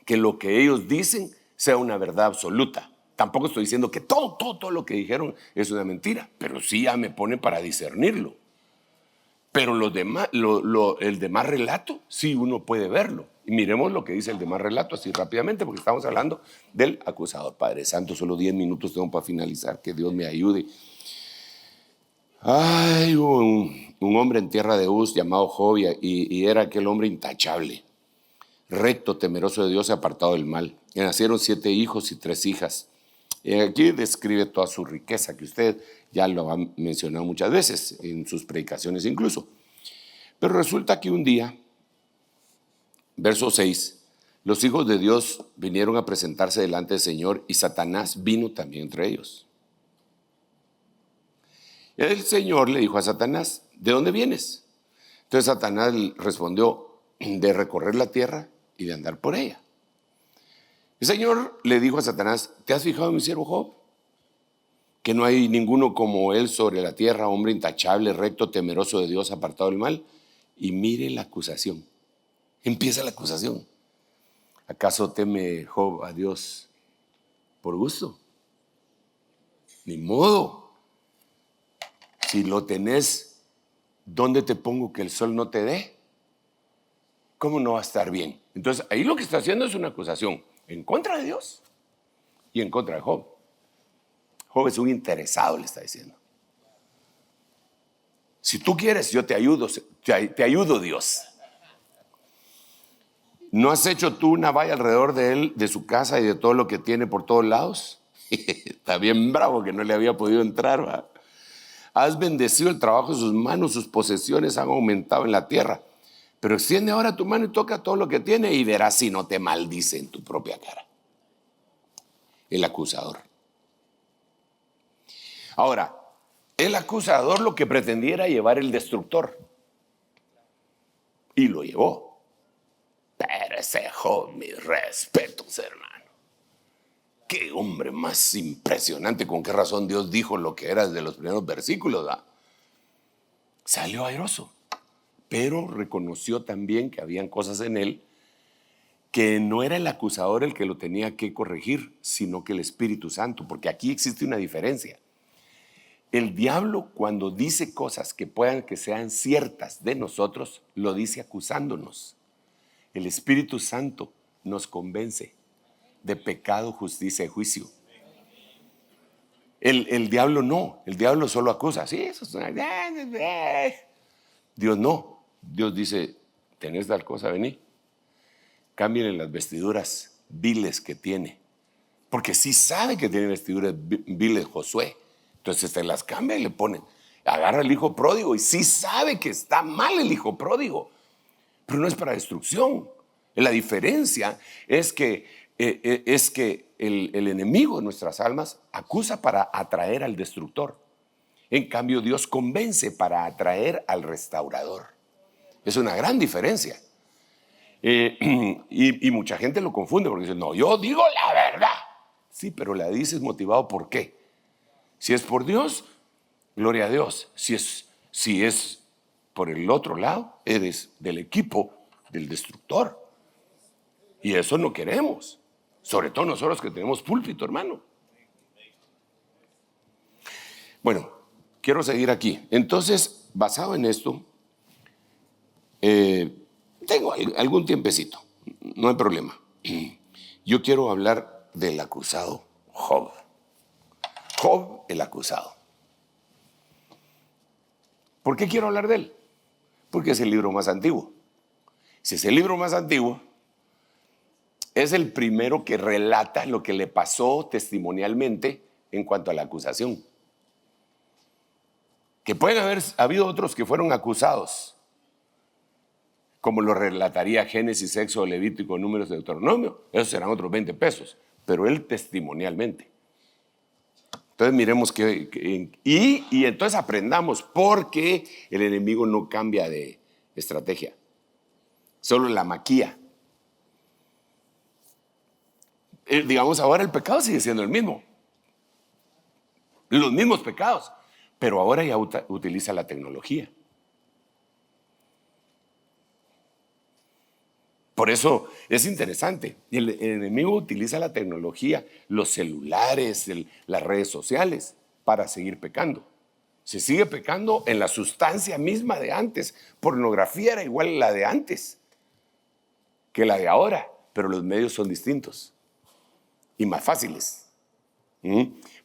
que lo que ellos dicen sea una verdad absoluta. Tampoco estoy diciendo que todo lo que dijeron es una mentira, pero sí ya me pone para discernirlo. Pero los demás, el demás relato, sí uno puede verlo. Y miremos lo que dice el demás relato así rápidamente, porque estamos hablando del acusador. Padre Santo, solo 10 minutos tengo para finalizar, que Dios me ayude. Hay un hombre en tierra de Uz llamado Job, y era aquel hombre intachable, recto, temeroso de Dios y apartado del mal. Le nacieron 7 hijos y 3 hijas. Aquí describe toda su riqueza, que usted ya lo ha mencionado muchas veces, en sus predicaciones incluso. Pero resulta que un día, verso 6, los hijos de Dios vinieron a presentarse delante del Señor y Satanás vino también entre ellos. El Señor le dijo a Satanás, ¿de dónde vienes? Entonces Satanás respondió, de recorrer la tierra y de andar por ella. El Señor le dijo a Satanás, ¿te has fijado en mi siervo Job? Que no hay ninguno como él sobre la tierra, hombre intachable, recto, temeroso de Dios, apartado del mal. Y mire la acusación. Empieza la acusación. ¿Acaso teme Job a Dios por gusto? Ni modo. Si lo tenés, ¿dónde te pongo que el sol no te dé? ¿Cómo no va a estar bien? Entonces, ahí lo que está haciendo es una acusación en contra de Dios y en contra de Job. Job es un interesado, le está diciendo. Si tú quieres, yo te ayudo, te ayudo, Dios. ¿No has hecho tú una valla alrededor de él, de su casa y de todo lo que tiene por todos lados? Está bien bravo que no le había podido entrar, ¿va? Has bendecido el trabajo de sus manos, sus posesiones han aumentado en la tierra. Pero extiende ahora tu mano y toca todo lo que tiene y verás si no te maldice en tu propia cara. El acusador. Ahora, el acusador lo que pretendía era llevar el destructor. Y lo llevó. Pero ese Job, mis respetos, hermano. Qué hombre más impresionante. ¿Con qué razón Dios dijo lo que era desde los primeros versículos? ¿Va? Salió airoso. Pero reconoció también que habían cosas en él que no era el acusador el que lo tenía que corregir, sino que el Espíritu Santo, porque aquí existe una diferencia. El diablo, cuando dice cosas que puedan que sean ciertas de nosotros, lo dice acusándonos. El Espíritu Santo nos convence de pecado, justicia y juicio. El diablo no, el diablo solo acusa. Sí, eso es una... Dios no. Dios dice, ¿tenés tal cosa? Vení. Cámbienle las vestiduras viles que tiene. Porque sí sabe que tiene vestiduras viles Josué. Entonces se las cambia y le ponen. Agarra el hijo pródigo y sí sabe que está mal el hijo pródigo. Pero no es para destrucción. La diferencia es que el enemigo de nuestras almas acusa para atraer al destructor. En cambio, Dios convence para atraer al restaurador. Es una gran diferencia. Y mucha gente lo confunde porque dice, no, yo digo la verdad. Sí, pero la dices motivado ¿por qué? Si es por Dios, gloria a Dios. Si es por el otro lado, eres del equipo del destructor. Y eso no queremos. Sobre todo nosotros que tenemos púlpito, hermano. Bueno, quiero seguir aquí. Entonces, basado en esto, tengo algún tiempecito, no hay problema. Yo quiero hablar del acusado Job. Job, el acusado. ¿Por qué quiero hablar de él? Porque es el libro más antiguo. Si es el libro más antiguo, es el primero que relata lo que le pasó testimonialmente en cuanto a la acusación. Que pueden haber habido otros que fueron acusados, como lo relataría Génesis, Éxodo, Levítico, Números, de Deuteronomio. Esos serán otros 20 pesos, pero él testimonialmente. Entonces miremos y entonces aprendamos por qué el enemigo no cambia de estrategia, solo la maquilla. Digamos, ahora el pecado sigue siendo el mismo, los mismos pecados, pero ahora ya utiliza la tecnología. Por eso es interesante. El enemigo utiliza la tecnología, los celulares, las redes sociales para seguir pecando. Se sigue pecando en la sustancia misma de antes. Pornografía era igual a la de antes que la de ahora, pero los medios son distintos y más fáciles.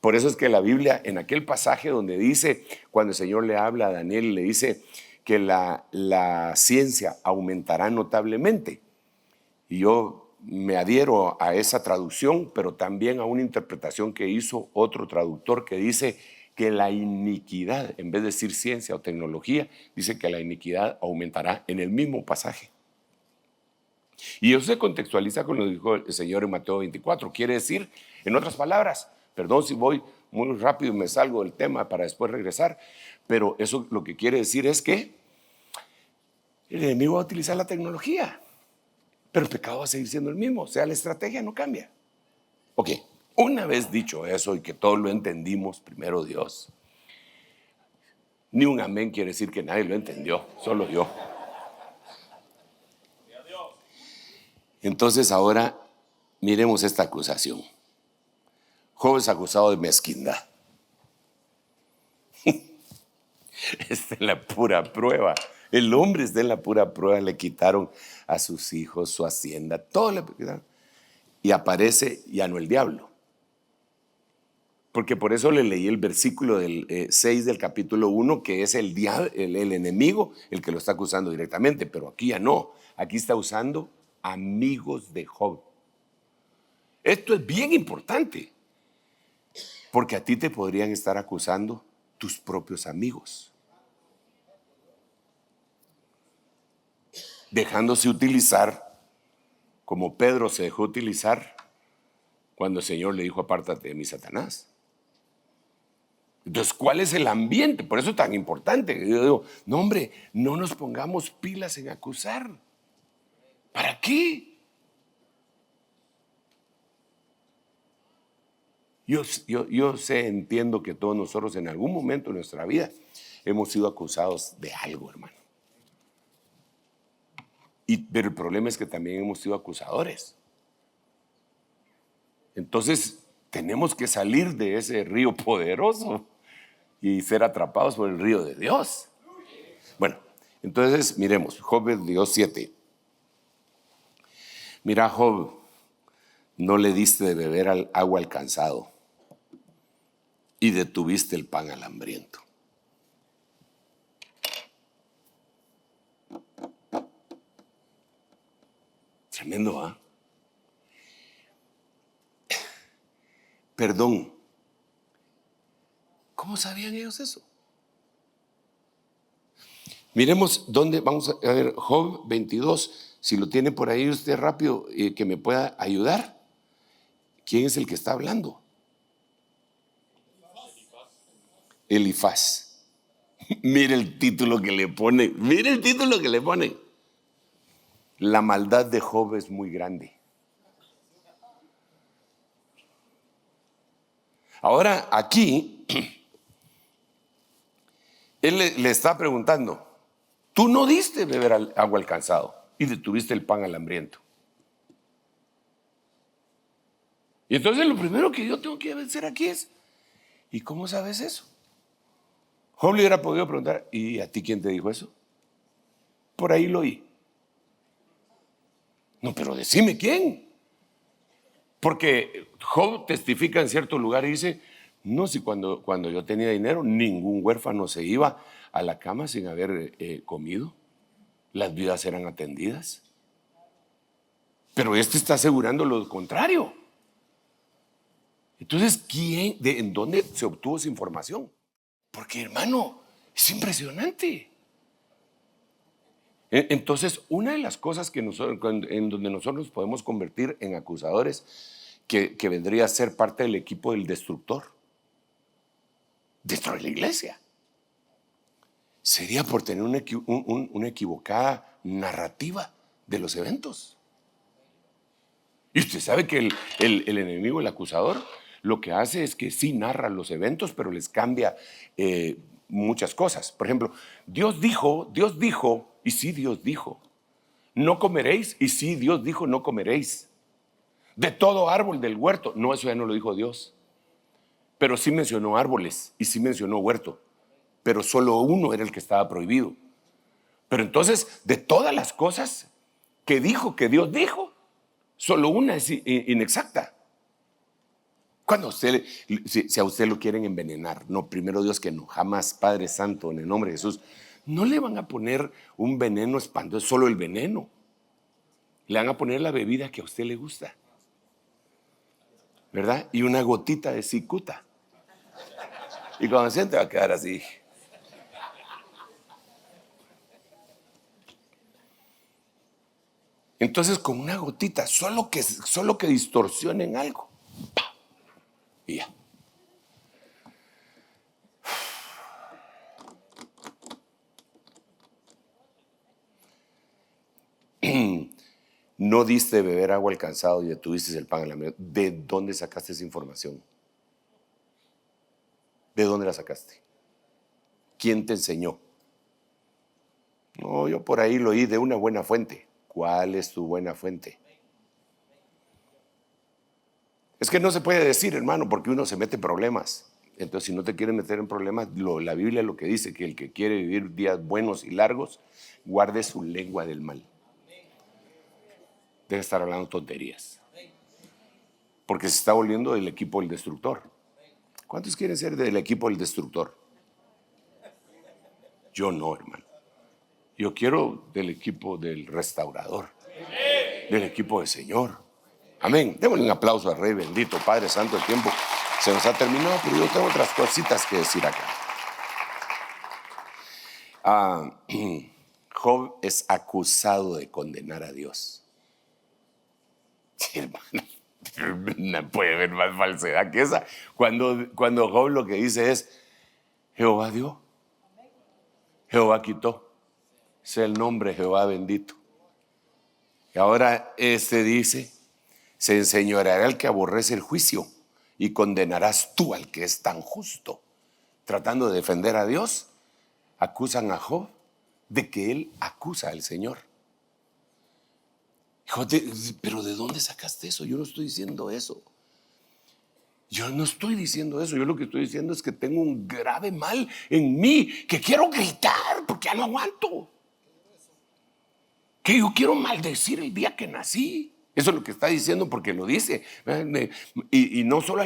Por eso es que la Biblia, en aquel pasaje donde dice, cuando el Señor le habla a Daniel, le dice que la ciencia aumentará notablemente. Y yo me adhiero a esa traducción, pero también a una interpretación que hizo otro traductor que dice que la iniquidad, en vez de decir ciencia o tecnología, dice que la iniquidad aumentará en el mismo pasaje. Y eso se contextualiza con lo que dijo el Señor en Mateo 24. Quiere decir, en otras palabras, perdón si voy muy rápido y me salgo del tema para después regresar, pero eso lo que quiere decir es que el enemigo va a utilizar la tecnología, pero el pecado va a seguir siendo el mismo, o sea, la estrategia no cambia. Ok, una vez dicho eso y que todos lo entendimos, primero Dios, ni un amén quiere decir que nadie lo entendió, solo yo. Entonces ahora miremos esta acusación. Job es acusado de mezquindad. Esta es la pura prueba. El hombre está en la pura prueba. Le quitaron a sus hijos, su hacienda, todo le quitaron. Y aparece ya no el diablo. Porque por eso le leí el versículo del 6 del capítulo 1, que es el enemigo el que lo está acusando directamente. Pero aquí ya no. Aquí está usando amigos de Job. Esto es bien importante, porque a ti te podrían estar acusando tus propios amigos, dejándose utilizar como Pedro se dejó utilizar cuando el Señor le dijo: apártate de mí, Satanás. Entonces, ¿cuál es el ambiente? Por eso es tan importante. Yo digo, no hombre, no nos pongamos pilas en acusar. ¿Para qué? Yo sé, entiendo que todos nosotros en algún momento de nuestra vida hemos sido acusados de algo, hermano. Pero el problema es que también hemos sido acusadores. Entonces, tenemos que salir de ese río poderoso y ser atrapados por el río de Dios. Bueno, entonces miremos, Job dio 7. Mira, Job, no le diste de beber agua al cansado y detuviste el pan al hambriento. Tremendo, ¿ah? Perdón. ¿Cómo sabían ellos eso? Miremos dónde, vamos a ver, Job 22, si lo tiene por ahí usted rápido, que me pueda ayudar. ¿Quién es el que está hablando? Elifaz. Mire el título que le pone, mire el título que le pone. La maldad de Job es muy grande. Ahora aquí, él le está preguntando, tú no diste beber agua al cansado y detuviste el pan al hambriento. Y entonces lo primero que yo tengo que hacer aquí es, ¿y cómo sabes eso? Job le hubiera podido preguntar, ¿y a ti quién te dijo eso? Por ahí lo oí. No, pero decime quién. Porque Job testifica en cierto lugar y dice, no, si cuando yo tenía dinero, ningún huérfano se iba a la cama sin haber comido. Las viudas eran atendidas. Pero este está asegurando lo contrario. Entonces, ¿en dónde se obtuvo esa información? Porque, hermano, es impresionante. Entonces, una de las cosas en donde nosotros nos podemos convertir en acusadores, que vendría a ser parte del equipo del destructor dentro de la iglesia, sería por tener una equivocada narrativa de los eventos. Y usted sabe que el enemigo, el acusador, lo que hace es que sí narra los eventos, pero les cambia muchas cosas. Por ejemplo, Dios dijo, y sí Dios dijo. No comeréis, y sí Dios dijo, no comeréis. De todo árbol del huerto. No, eso ya no lo dijo Dios. Pero sí mencionó árboles y sí mencionó huerto. Pero solo uno era el que estaba prohibido. Pero entonces, de todas las cosas que dijo, que Dios dijo, solo una es inexacta. Cuando si a usted lo quieren envenenar, no, primero Dios que no, jamás, Padre Santo, en el nombre de Jesús, no le van a poner un veneno espantoso, solo el veneno. Le van a poner la bebida que a usted le gusta, ¿verdad? Y una gotita de cicuta. Y cuando siente va a quedar así. Entonces, con una gotita, solo que distorsionen algo, ¡pam! Y ya. No diste beber agua al cansado y detuviste el pan en la mesa. ¿De dónde sacaste esa información? ¿De dónde la sacaste? ¿Quién te enseñó? No, yo por ahí lo oí de una buena fuente. ¿Cuál es tu buena fuente? Es que no se puede decir, hermano, porque uno se mete en problemas. Entonces, si no te quieres meter en problemas, la Biblia lo que dice, que el que quiere vivir días buenos y largos, guarde su lengua del mal. Debe estar hablando tonterías. Porque se está volviendo del equipo del destructor. ¿Cuántos quieren ser del equipo del destructor? Yo no, hermano. Yo quiero del equipo del restaurador. Del equipo del Señor. Amén. Démosle un aplauso al Rey bendito, Padre Santo. El tiempo se nos ha terminado, pero yo tengo otras cositas que decir acá. Job es acusado de condenar a Dios. Sí, hermano, no puede haber más falsedad que esa. Cuando Job lo que dice es, Jehová dio, Jehová quitó, sea el nombre Jehová bendito. Y ahora dice, se enseñoreará el que aborrece el juicio y condenarás tú al que es tan justo. Tratando de defender a Dios, acusan a Job de que él acusa al Señor. Pero ¿de dónde sacaste eso? Yo no estoy diciendo eso. Yo no estoy diciendo eso. Yo lo que estoy diciendo es que tengo un grave mal en mí, que quiero gritar porque ya no aguanto. Que yo quiero maldecir el día que nací. Eso es lo que está diciendo porque lo dice. Y no solo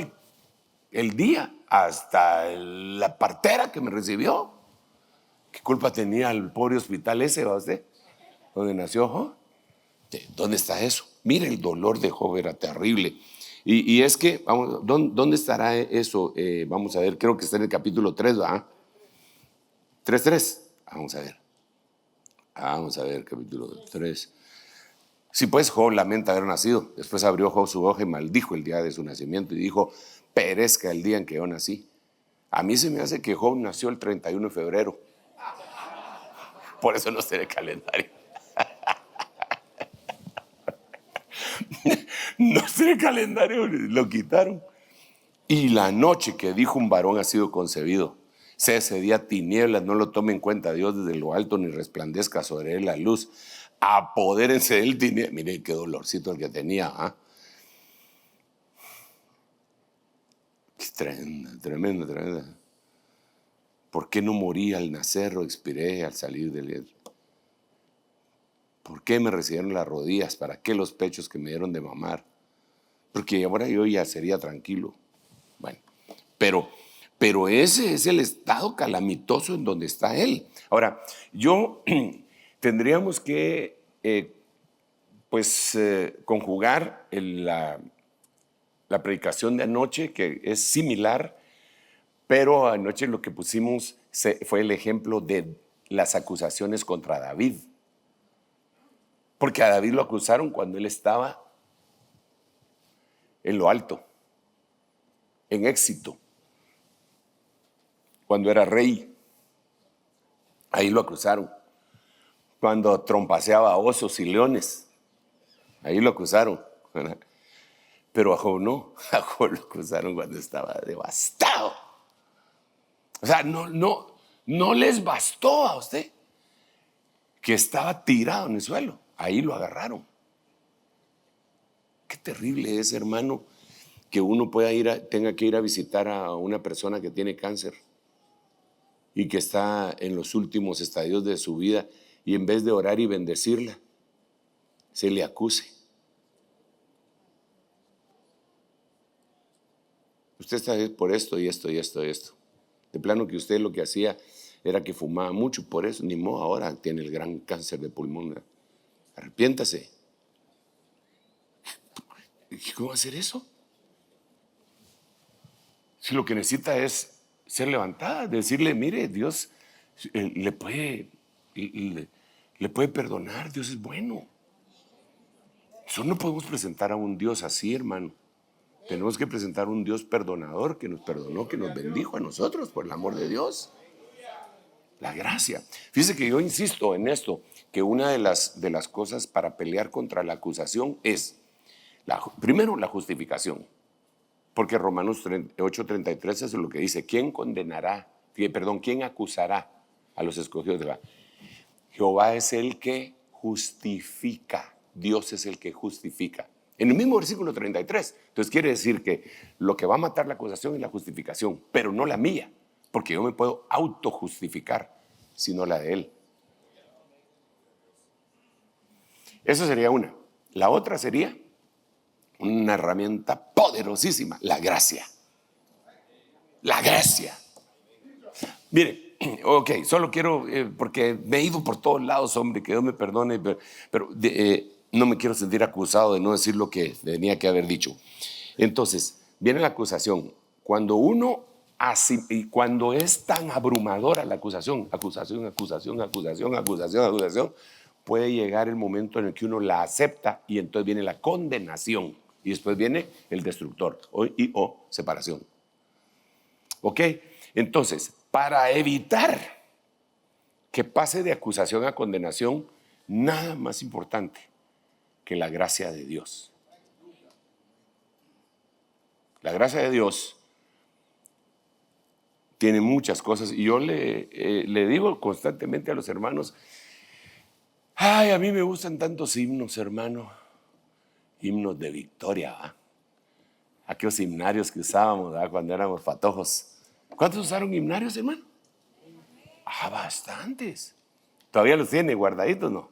el día, hasta la partera que me recibió. ¿Qué culpa tenía el pobre hospital ese, va usted? Donde nació Job. ¿Dónde está eso? Mire, el dolor de Job era terrible. Y es que, vamos, ¿dónde estará eso? Vamos a ver, creo que está en el capítulo 3, ¿verdad? 3:3. Vamos a ver, capítulo 3. Si pues Job lamenta haber nacido, después abrió Job su hoja y maldijo el día de su nacimiento y dijo, perezca el día en que yo nací. A mí se me hace que Job nació el 31 de febrero. Por eso no sé el calendario. No sé el calendario, lo quitaron. Y la noche que dijo un varón ha sido concebido. Sea ese día tinieblas, no lo tome en cuenta Dios desde lo alto, ni resplandezca sobre él la luz. Apodérense del tinieblas. Mire qué dolorcito el que tenía. Tremenda. ¿Por qué no morí al nacer o expiré al salir del vientre? ¿Por qué me recibieron las rodillas? ¿Para qué los pechos que me dieron de mamar? Porque ahora yo ya sería tranquilo. Bueno, pero ese es el estado calamitoso en donde está él. Ahora, tendríamos que conjugar la predicación de anoche, que es similar, pero anoche lo que pusimos fue el ejemplo de las acusaciones contra David. Porque a David lo acusaron cuando él estaba en lo alto, en éxito, cuando era rey. Ahí lo acusaron. Cuando trompaceaba osos y leones, ahí lo acusaron. Pero a Job no, a Job lo acusaron cuando estaba devastado. O sea, no les bastó a usted que estaba tirado en el suelo. Ahí lo agarraron. Qué terrible es, hermano, que uno tenga que ir a visitar a una persona que tiene cáncer y que está en los últimos estadios de su vida, y en vez de orar y bendecirla, se le acuse. Usted está por esto y esto y esto y esto. De plano que usted lo que hacía era que fumaba mucho, por eso ni modo, ahora tiene el gran cáncer de pulmón. Arrepiéntase. ¿Cómo va a hacer eso? Si lo que necesita es ser levantada, decirle, mire, Dios le puede perdonar, Dios es bueno. Nosotros no podemos presentar a un Dios así, hermano. Tenemos que presentar a un Dios perdonador, que nos perdonó, que nos bendijo a nosotros por el amor de Dios. La gracia. Fíjese que yo insisto en esto, que una de las cosas para pelear contra la acusación es, primero, la justificación. Porque Romanos 8:33 es lo que dice, ¿quién acusará a los escogidos de Jehová? Jehová es el que justifica, Dios es el que justifica. En el mismo versículo 33, entonces quiere decir que lo que va a matar la acusación es la justificación, pero no la mía, porque yo me puedo autojustificar, sino la de Él. Eso sería una. La otra sería una herramienta poderosísima, la gracia. La gracia. Mire, ok, solo quiero, porque me he ido por todos lados, hombre, que Dios me perdone, pero no me quiero sentir acusado de no decir lo que tenía que haber dicho. Entonces, viene la acusación. Cuando es tan abrumadora la acusación, puede llegar el momento en el que uno la acepta y entonces viene la condenación y después viene el destructor o separación. ¿Ok? Entonces, para evitar que pase de acusación a condenación, nada más importante que la gracia de Dios. La gracia de Dios tiene muchas cosas y yo le digo constantemente a los hermanos, ay, a mí me gustan tantos himnos, hermano, himnos de victoria, ¿va? Aquellos himnarios que usábamos, ¿va? Cuando éramos patojos. ¿Cuántos usaron himnarios, hermano? Bastantes. ¿Todavía los tiene guardaditos, no?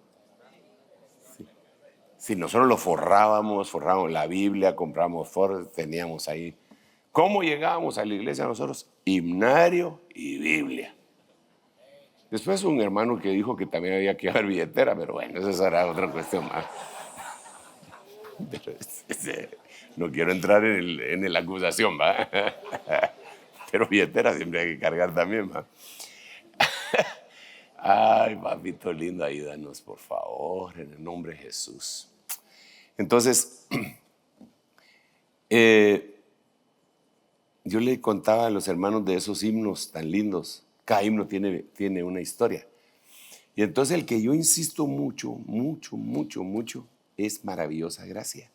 Si nosotros los forrábamos la Biblia, compramos teníamos ahí. ¿Cómo llegábamos a la iglesia nosotros? Himnario y Biblia. Después un hermano que dijo que también había que llevar billetera, pero bueno, esa será otra cuestión más. No quiero entrar en la acusación, ¿va? Pero billetera siempre hay que cargar también, ¿va? Ay, papito lindo, ayúdanos, por favor, en el nombre de Jesús. Entonces, yo le contaba a los hermanos de esos himnos tan lindos. Cada himno tiene una historia. Y entonces el que yo insisto mucho es Maravillosa Gracia.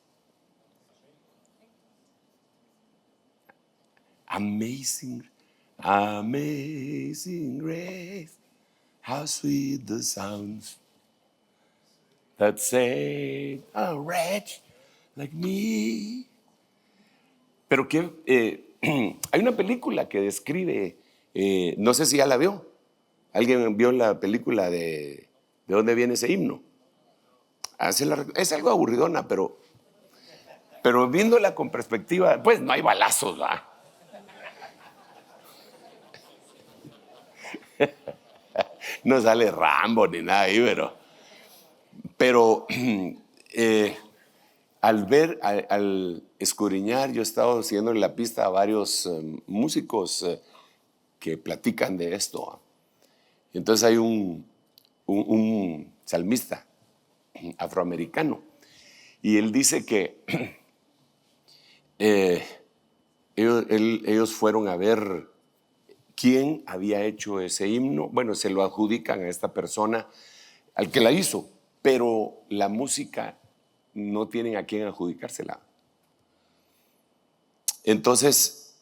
Amazing grace, how sweet the sounds that saved a wretch like me. Pero que hay una película que describe, no sé si ya la vio. ¿Alguien vio la película de dónde viene ese himno? Es algo aburridona, pero viéndola con perspectiva, pues no hay balazos, ¿va? No sale Rambo ni nada ahí, pero al escudriñar, yo he estado siguiendo en la pista a varios músicos que platican de esto. Entonces hay un salmista afroamericano y él dice que ellos fueron a ver quién había hecho ese himno. Bueno, se lo adjudican a esta persona, al que la hizo, pero la música no tienen a quién adjudicársela. Entonces,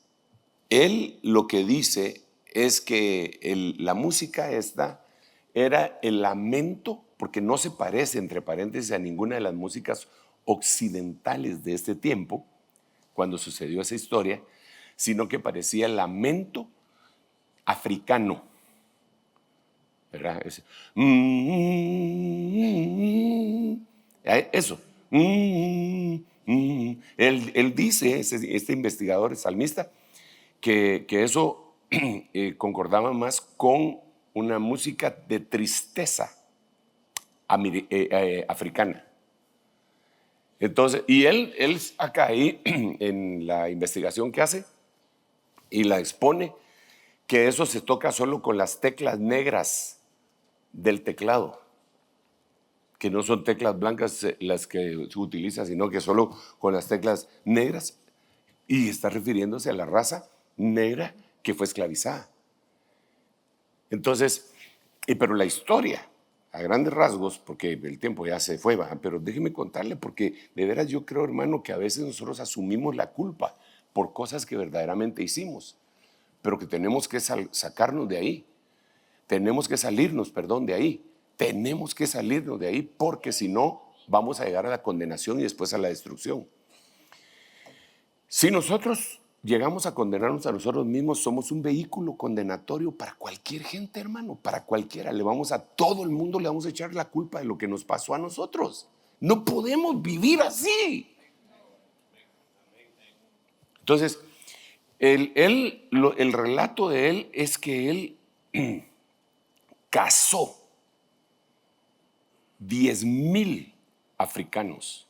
él lo que dice es que la música esta era el lamento, porque no se parece, entre paréntesis, a ninguna de las músicas occidentales de este tiempo, cuando sucedió esa historia, sino que parecía el lamento africano, ¿verdad? Eso. Él dice, este investigador salmista, que eso concordaba más con una música de tristeza africana. Entonces, y él acá ahí, en la investigación que hace y la expone, que eso se toca solo con las teclas negras del teclado, que no son teclas blancas las que se utilizan, sino que solo con las teclas negras, y está refiriéndose a la raza negra que fue esclavizada. Entonces, pero la historia, a grandes rasgos, porque el tiempo ya se fue, pero déjeme contarle, porque de veras yo creo, hermano, que a veces nosotros asumimos la culpa por cosas que verdaderamente hicimos, pero que tenemos que sacarnos de ahí. Tenemos que salirnos, de ahí. Tenemos que salirnos de ahí, porque si no, vamos a llegar a la condenación y después a la destrucción. Si nosotros llegamos a condenarnos a nosotros mismos, somos un vehículo condenatorio para cualquier gente, hermano, para cualquiera. A todo el mundo le vamos a echar la culpa de lo que nos pasó a nosotros. No podemos vivir así. Entonces, el relato de él es que él casó 10,000 africanos,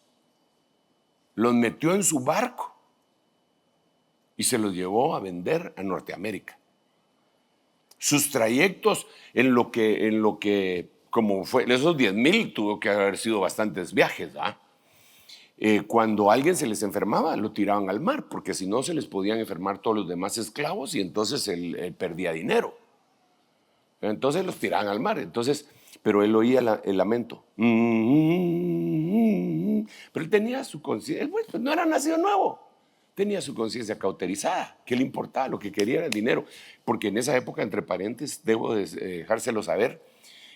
los metió en su barco y se los llevó a vender a Norteamérica. Sus trayectos en lo que como fue, esos 10,000 tuvo que haber sido bastantes viajes, ¿verdad? Cuando a alguien se les enfermaba, lo tiraban al mar, porque si no se les podían enfermar todos los demás esclavos y entonces él perdía dinero. Entonces los tiraban al mar. Pero él oía el lamento. Pero él tenía su conciencia, pues no era nacido nuevo. Tenía su conciencia cauterizada. ¿Qué le importaba? Lo que quería era el dinero. Porque en esa época, entre paréntesis, debo dejárselo saber,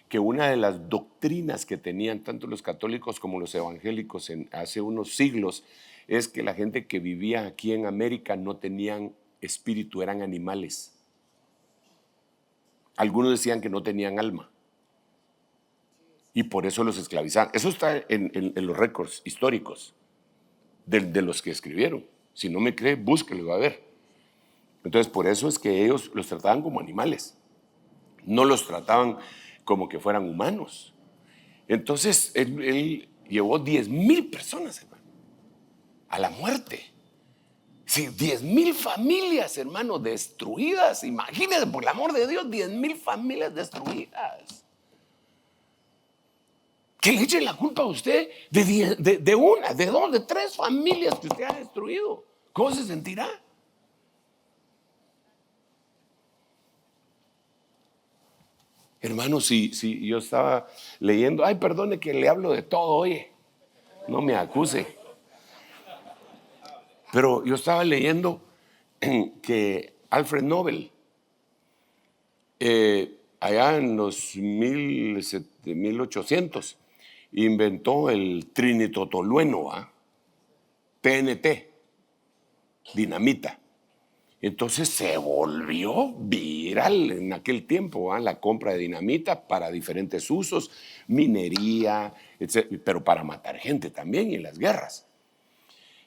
que una de las doctrinas que tenían tanto los católicos como los evangélicos hace unos siglos es que la gente que vivía aquí en América no tenían espíritu, eran animales. Algunos decían que no tenían alma y por eso los esclavizaban. Eso está en los récords históricos de los que escribieron. Si no me cree, búsquelo y va a ver. Entonces, por eso es que ellos los trataban como animales. No los trataban como que fueran humanos. Entonces, él llevó 10,000 personas, hermano, a la muerte. Sí, 10,000 familias, hermano, destruidas. Imagínense, por el amor de Dios, 10,000 familias destruidas. Que le echen la culpa a usted de una, de dos, de tres familias que usted ha destruido. ¿Cómo se sentirá? Hermano, si yo estaba leyendo, ay, perdone que le hablo de todo, oye, no me acuse. Pero yo estaba leyendo que Alfred Nobel, allá en los 1800, inventó el trinitotolueno, TNT, dinamita. Entonces se volvió viral en aquel tiempo, la compra de dinamita para diferentes usos, minería, etc., pero para matar gente también y en las guerras.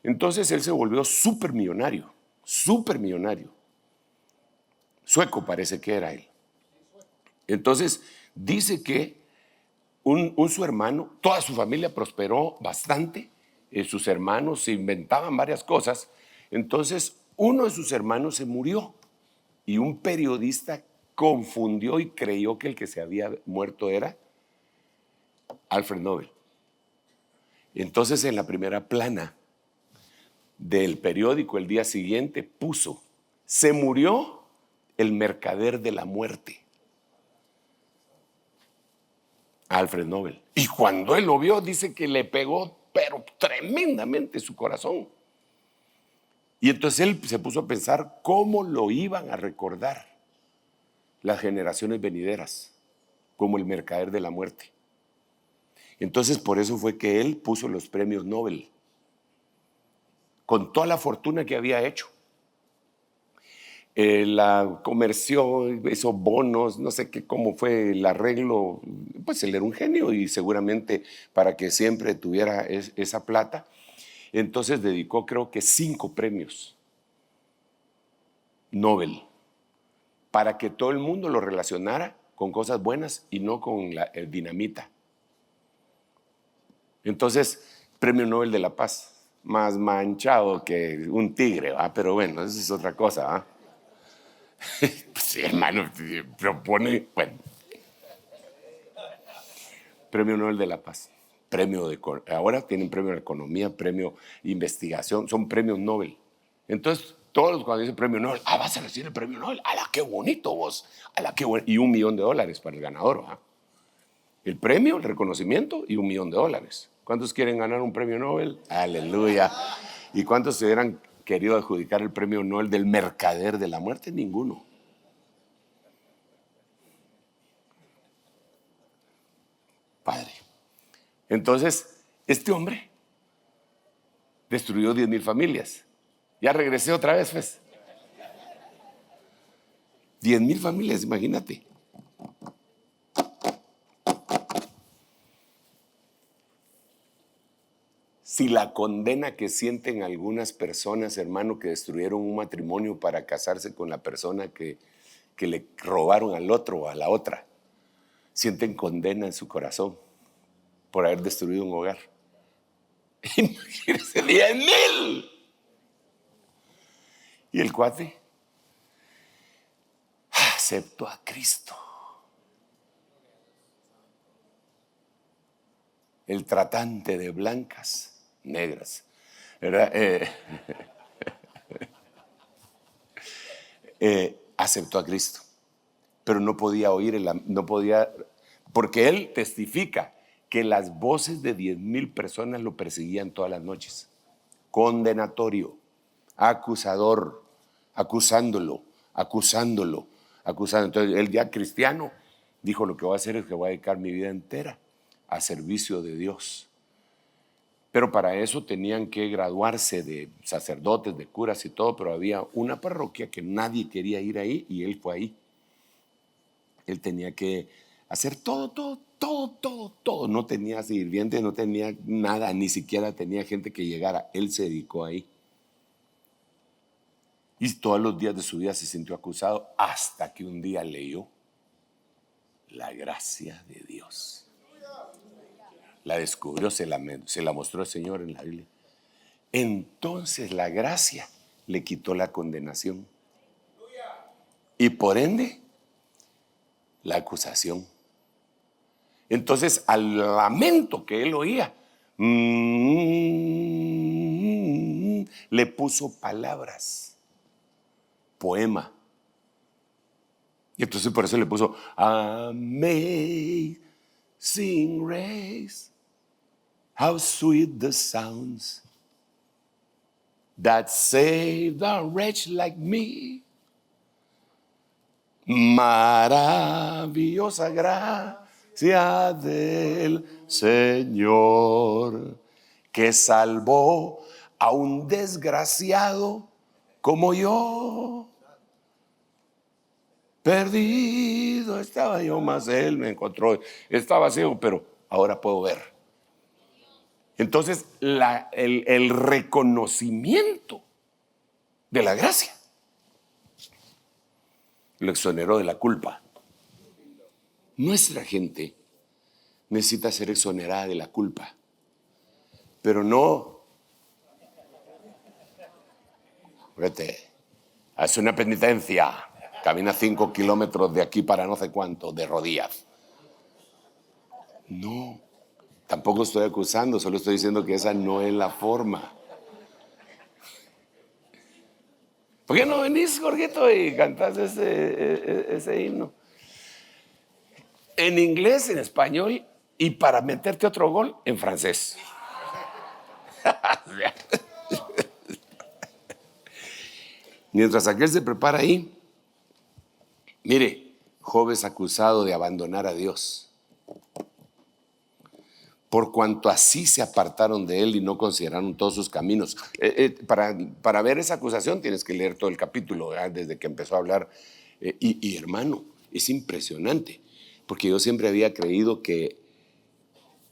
Entonces él se volvió súper millonario. Sueco parece que era él. Entonces dice que su hermano, toda su familia prosperó bastante sus hermanos se inventaban varias cosas. Entonces, uno de sus hermanos se murió y un periodista confundió y creyó que el que se había muerto era Alfred Nobel. Entonces, en la primera plana del periódico el día siguiente puso: se murió el mercader de la muerte, Alfred Nobel. Y cuando él lo vio, dice que le pegó, pero tremendamente, su corazón. Y entonces él se puso a pensar cómo lo iban a recordar las generaciones venideras como el mercader de la muerte. Entonces, por eso fue que él puso los premios Nobel, con toda la fortuna que había hecho. La comerció, hizo bonos, no sé qué, cómo fue el arreglo. Pues él era un genio y seguramente para que siempre tuviera esa plata. Entonces dedicó, creo que 5 premios Nobel para que todo el mundo lo relacionara con cosas buenas y no con el dinamita. Entonces, Premio Nobel de la Paz, más manchado que un tigre, ¿va? Pero bueno, eso es otra cosa, ¿va? Sí, hermano, propone, bueno. Premio Nobel de la Paz, ahora tienen premio de economía, premio de investigación, son premios Nobel. Entonces, todos cuando dicen premio Nobel, vas a recibir el premio Nobel, ¡ala, qué bonito vos! ¡Ala, qué bueno! Y $1 millón para el ganador, ¿va? El premio, el reconocimiento y $1 millón. ¿Cuántos quieren ganar un premio Nobel? ¡Aleluya! ¿Y cuántos se hubieran querido adjudicar el premio Nobel del mercader de la muerte? Ninguno. Padre. Entonces, este hombre destruyó 10,000 familias. Ya regresé otra vez, pues. 10,000 familias, imagínate. Si la condena que sienten algunas personas, hermano, que destruyeron un matrimonio para casarse con la persona que le robaron al otro o a la otra, sienten condena en su corazón por haber destruido un hogar. Imagínense, 10,000. Y el cuate aceptó a Cristo. El tratante de blancas, negras, ¿verdad? Aceptó a Cristo, pero no podía oír, porque él testifica que las voces de 10,000 personas lo perseguían todas las noches. Condenatorio, acusador, acusándolo. Entonces él, ya cristiano, dijo: lo que voy a hacer es que voy a dedicar mi vida entera a servicio de Dios. Pero para eso tenían que graduarse de sacerdotes, de curas y todo, pero había una parroquia que nadie quería ir ahí y él fue ahí. Él tenía que hacer todo. No tenía sirvientes, no tenía nada, ni siquiera tenía gente que llegara. Él se dedicó ahí. Y todos los días de su vida se sintió acusado hasta que un día leyó la gracia de Dios. La descubrió, se la mostró el Señor en la Biblia. Entonces la gracia le quitó la condenación. Y por ende, la acusación. Entonces, al lamento que él oía, le puso palabras, poema. Y entonces por eso le puso Amazing Grace, how sweet the sounds that saved a wretch like me. Maravillosa gracia del Señor, que salvó a un desgraciado como yo. Perdido estaba yo, mas Él me encontró. Estaba ciego, pero ahora puedo ver. Entonces, el reconocimiento de la gracia lo exoneró de la culpa. Nuestra gente necesita ser exonerada de la culpa, pero no Vete, haz una penitencia. Camina 5 kilómetros de aquí para no sé cuánto, de rodillas. No, tampoco estoy acusando, solo estoy diciendo que esa no es la forma. ¿Por qué no venís, Jorgito, y cantás ese himno? En inglés, en español, y para meterte otro gol, en francés. Mientras aquel se prepara ahí, mire, Job es acusado de abandonar a Dios. Por cuanto así se apartaron de él y no consideraron todos sus caminos. Para ver esa acusación tienes que leer todo el capítulo, ¿verdad? Desde que empezó a hablar. Y hermano, es impresionante, porque yo siempre había creído que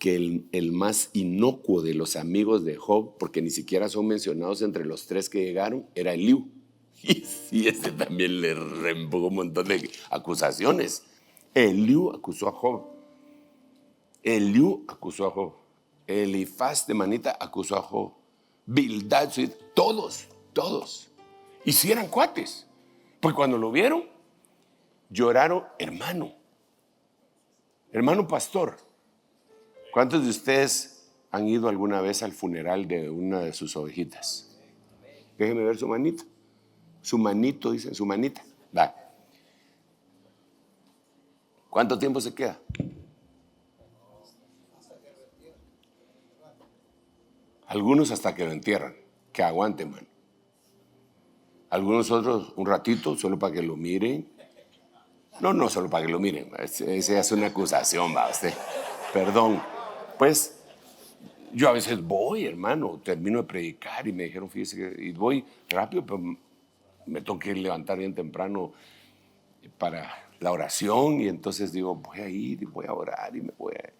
el más inocuo de los amigos de Job, porque ni siquiera son mencionados entre los 3 que llegaron, era Eliú. Y sí, ese también le reempujó un montón de acusaciones. Eliú acusó a Job. Eliú acusó a Job. Elifaz de Manita acusó a Job. Bildad, todos. Y si eran cuates. Pues cuando lo vieron, lloraron, hermano pastor. ¿Cuántos de ustedes han ido alguna vez al funeral de una de sus ovejitas? Déjenme ver su manito. Su manito, dicen, su manita. Va. ¿Cuánto tiempo se queda? Algunos hasta que lo entierran. Que aguanten, man. Algunos otros un ratito, solo para que lo miren. No solo para que lo miren. Esa es una acusación, va usted. Perdón. Pues yo a veces voy, hermano, termino de predicar y me dijeron, fíjese, y voy rápido, pero me tengo que levantar bien temprano para la oración y entonces digo, voy a ir y voy a orar y me voy a...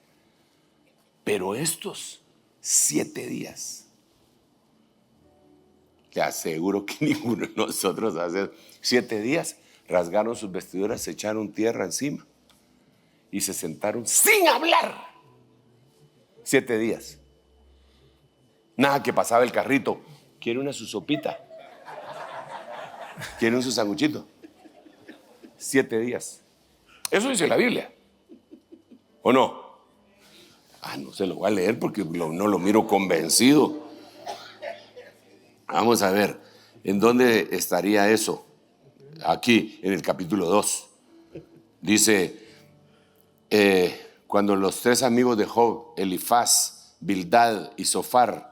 Pero estos 7 días, te aseguro que ninguno de nosotros hace 7 días, rasgaron sus vestiduras, se echaron tierra encima y se sentaron sin hablar. 7 días. Nada que pasaba el carrito. ¿Quiere una su sopita? ¿Quiere un su sanguchito? 7 días. Eso dice la Biblia. ¿O no? No se lo voy a leer porque no lo miro convencido. Vamos a ver, ¿en dónde estaría eso? Aquí, en el capítulo 2. Dice, cuando los 3 amigos de Job, Elifaz, Bildad y Zofar,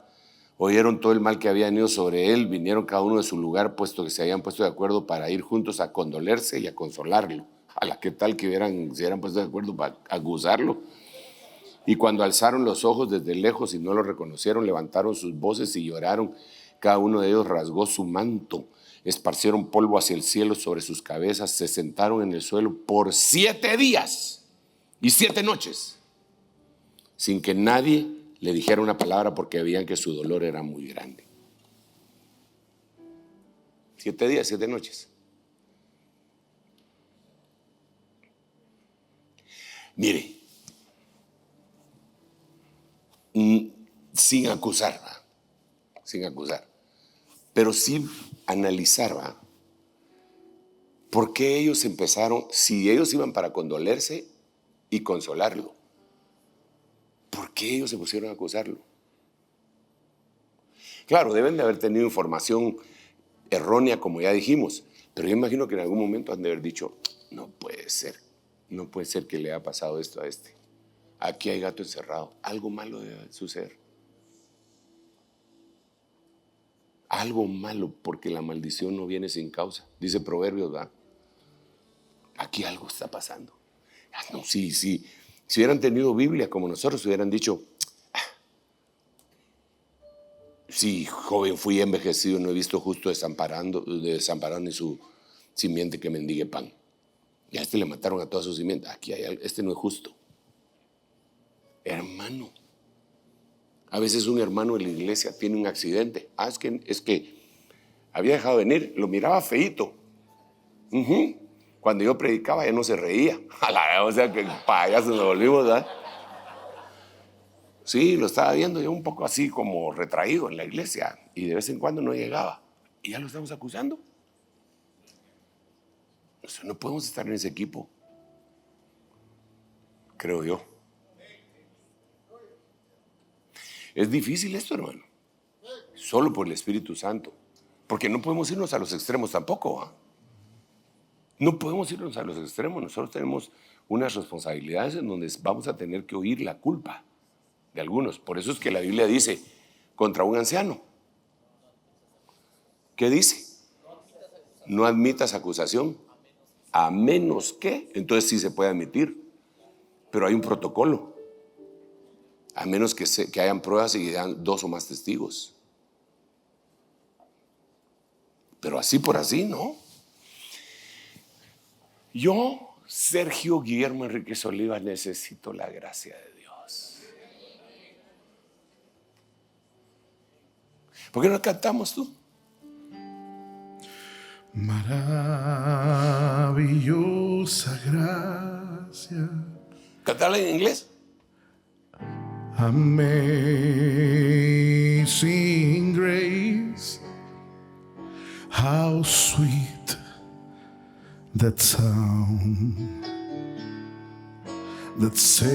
oyeron todo el mal que habían ido sobre él, vinieron cada uno de su lugar, puesto que se habían puesto de acuerdo para ir juntos a condolerse y a consolarlo. ¿Qué tal que se hubieran puesto de acuerdo para acusarlo? Y cuando alzaron los ojos desde lejos y no lo reconocieron, levantaron sus voces y lloraron. Cada uno de ellos rasgó su manto, esparcieron polvo hacia el cielo sobre sus cabezas, se sentaron en el suelo por 7 días y 7 noches, sin que nadie le dijera una palabra porque veían que su dolor era muy grande. 7 días, 7 noches. Mire, sin acusar, pero sí analizar, ¿por qué ellos empezaron? Si ellos iban para condolerse y consolarlo, ¿por qué ellos se pusieron a acusarlo? Claro, deben de haber tenido información errónea, como ya dijimos, pero yo imagino que en algún momento han de haber dicho, no puede ser que le haya pasado esto a este. Aquí hay gato encerrado. Algo malo debe suceder. Algo malo, porque la maldición no viene sin causa. Dice Proverbios, ¿verdad? Aquí algo está pasando. No, sí. Si hubieran tenido Biblia como nosotros, hubieran dicho, sí, joven, fui envejecido, no he visto justo desamparado ni su simiente que mendigue pan. Y a este le mataron a toda su simiente. Aquí hay algo, este no es justo. Hermano, a veces un hermano de la iglesia tiene un accidente. Es que había dejado de venir, lo miraba feíto. Cuando yo predicaba ya no se reía. O sea que payasos nos volvimos, ¿verdad? Sí, lo estaba viendo yo un poco así como retraído en la iglesia y de vez en cuando no llegaba. y ya lo estamos acusando. No podemos estar en ese equipo, creo yo. Es difícil esto, hermano, solo por el Espíritu Santo, porque no podemos irnos a los extremos tampoco, ¿eh? No podemos irnos a los extremos. Nosotros tenemos unas responsabilidades en donde vamos a tener que oír la culpa de algunos. Por eso es que la Biblia dice contra un anciano, ¿qué dice? No admitas acusación, a menos que, entonces sí se puede admitir, pero hay un protocolo, a menos que hayan pruebas y dan 2 o más testigos. Pero así por así, ¿no? Yo, Sergio Guillermo Enríquez Oliva, necesito la gracia de Dios. ¿Por qué no cantamos tú? Maravillosa gracia. ¿Cantarla en inglés? Amazing grace, how sweet that sound that saved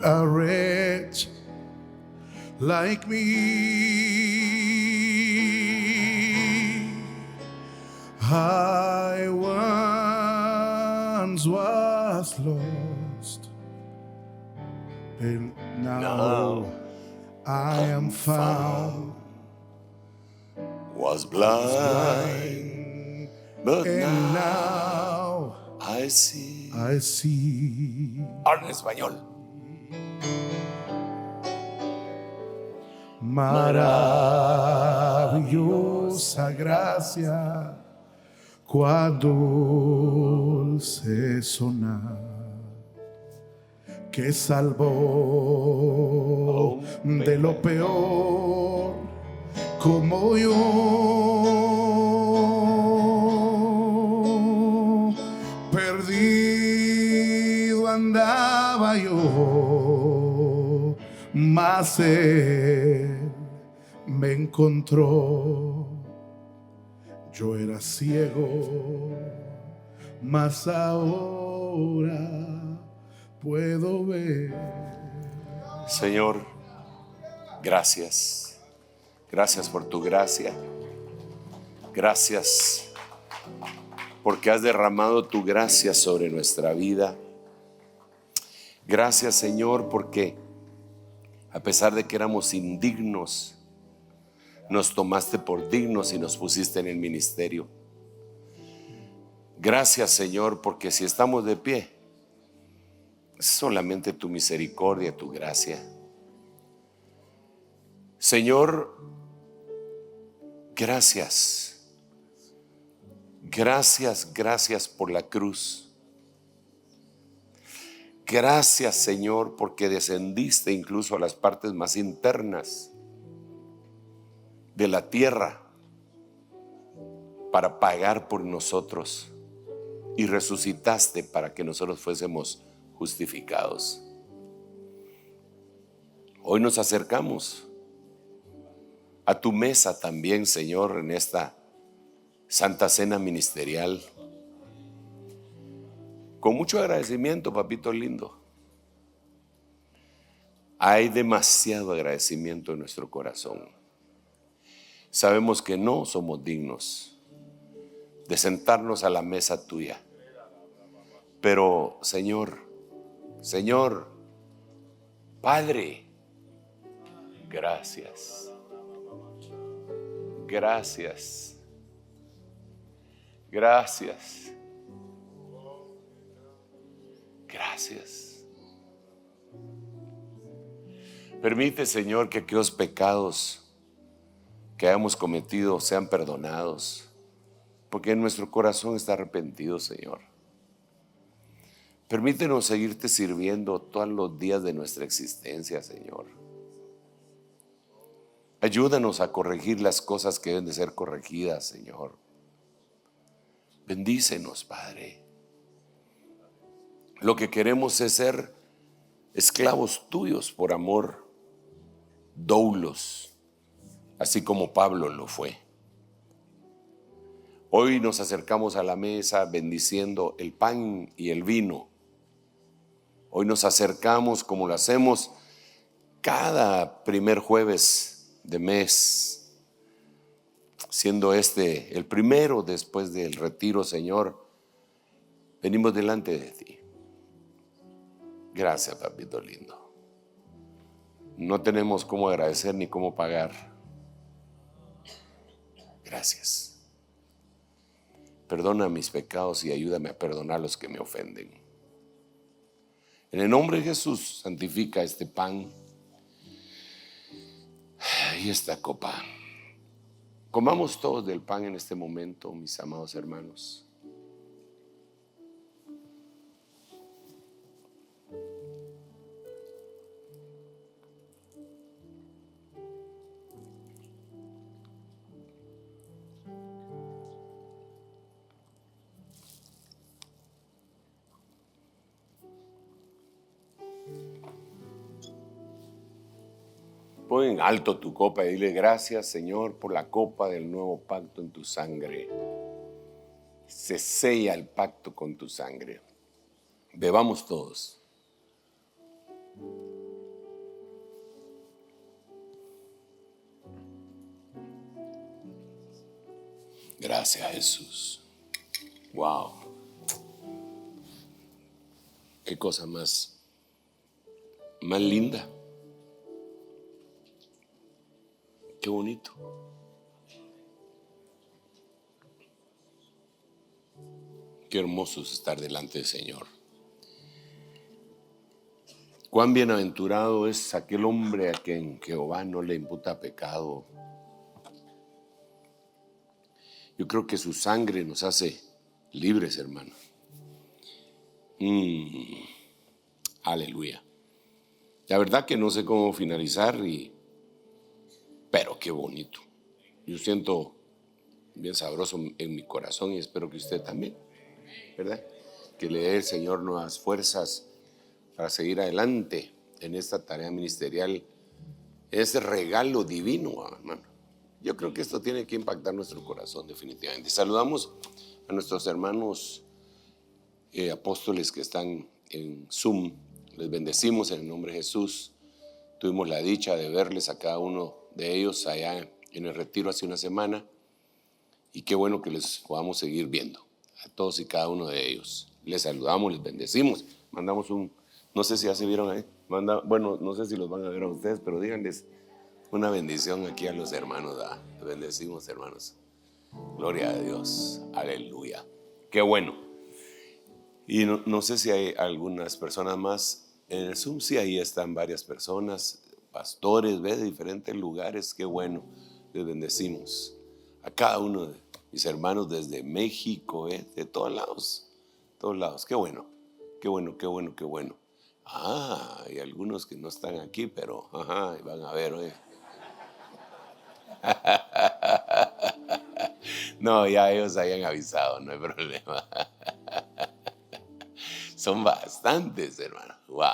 a wretch like me. I once was lost, and now I am found. Was blind, but And now now I see. I see. Ahora en español. Maravillosa gracia, cuán dulce sonar, que salvó de lo peor como yo. Perdido andaba yo, mas Él me encontró. Yo era ciego, mas ahora puedo ver. Señor, gracias. Gracias por tu gracia. Gracias porque has derramado tu gracia sobre nuestra vida. Gracias, Señor, porque a pesar de que éramos indignos, nos tomaste por dignos y nos pusiste en el ministerio. Gracias, Señor, porque si estamos de pie, es solamente tu misericordia, tu gracia. Señor, gracias. Gracias, gracias por la cruz. Gracias, Señor, porque descendiste incluso a las partes más internas de la tierra para pagar por nosotros y resucitaste para que nosotros fuésemos justificados. Hoy nos acercamos a tu mesa también, Señor, en esta Santa Cena Ministerial. Con mucho agradecimiento, papito lindo. Hay demasiado agradecimiento en nuestro corazón. Sabemos que no somos dignos de sentarnos a la mesa tuya. Pero, Señor, Padre, gracias. Gracias. Gracias. Gracias. Permite, Señor, que aquellos pecados que hayamos cometido sean perdonados, porque en nuestro corazón está arrepentido, Señor. Permítenos seguirte sirviendo todos los días de nuestra existencia, Señor. Ayúdanos a corregir las cosas que deben de ser corregidas, Señor. Bendícenos, Padre. Lo que queremos es ser esclavos tuyos por amor, doulos, así como Pablo lo fue. Hoy nos acercamos a la mesa bendiciendo el pan y el vino. Hoy nos acercamos como lo hacemos cada primer jueves de mes, siendo este el primero después del retiro, Señor. Venimos delante de ti. Gracias, papito lindo. No tenemos cómo agradecer ni cómo pagar. Gracias. Perdona mis pecados y ayúdame a perdonar a los que me ofenden. En el nombre de Jesús, santifica este pan y esta copa. Comamos todos del pan en este momento, mis amados hermanos. Pon en alto tu copa y dile: gracias, Señor, por la copa del nuevo pacto en tu sangre. Se sella el pacto con tu sangre. Bebamos todos. Gracias, Jesús. Wow. Qué cosa más linda. Qué bonito. Qué hermoso es estar delante del Señor. Cuán bienaventurado es aquel hombre a quien Jehová no le imputa pecado. Yo creo que su sangre nos hace libres, hermano. Aleluya. La verdad que no sé cómo finalizar, pero qué bonito. Yo siento bien sabroso en mi corazón y espero que usted también, ¿verdad? Que le dé el Señor nuevas fuerzas para seguir adelante en esta tarea ministerial, ese regalo divino, hermano. Yo creo que esto tiene que impactar nuestro corazón definitivamente. Saludamos a nuestros hermanos apóstoles que están en Zoom. Les bendecimos en el nombre de Jesús. Tuvimos la dicha de verles a cada uno de ellos allá en el retiro hace una semana. Y qué bueno que les podamos seguir viendo a todos y cada uno de ellos. Les saludamos, les bendecimos. Mandamos no sé si ya se vieron ahí. Bueno, no sé si los van a ver a ustedes, pero díganles una bendición aquí a los hermanos. Les bendecimos, hermanos. Gloria a Dios. Aleluya. Qué bueno. Y no sé si hay algunas personas más en el Zoom. Sí, ahí están varias personas, pastores, de diferentes lugares. Qué bueno. Les bendecimos a cada uno de mis hermanos desde México, de todos lados. Todos lados. Qué bueno. Qué bueno, qué bueno, qué bueno. Hay algunos que no están aquí, pero van a ver, No, ya ellos hayan avisado, no hay problema. Son bastantes, hermano. Wow,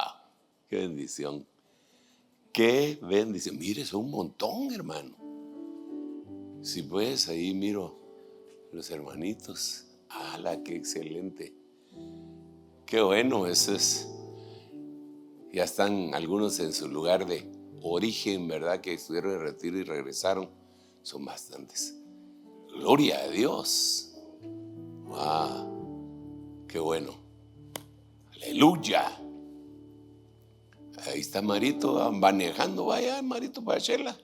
qué bendición. Qué bendición. Mire, son un montón, hermano. Si puedes, ahí miro los hermanitos. ¡Hala, qué excelente! Qué bueno, ya están algunos en su lugar de origen, ¿verdad? Que estuvieron en retiro y regresaron. Son bastantes. Gloria a Dios. ¡Wow! ¡Qué bueno! ¡Aleluya! Ahí está Marito manejando. Vaya, Marito, para Chela.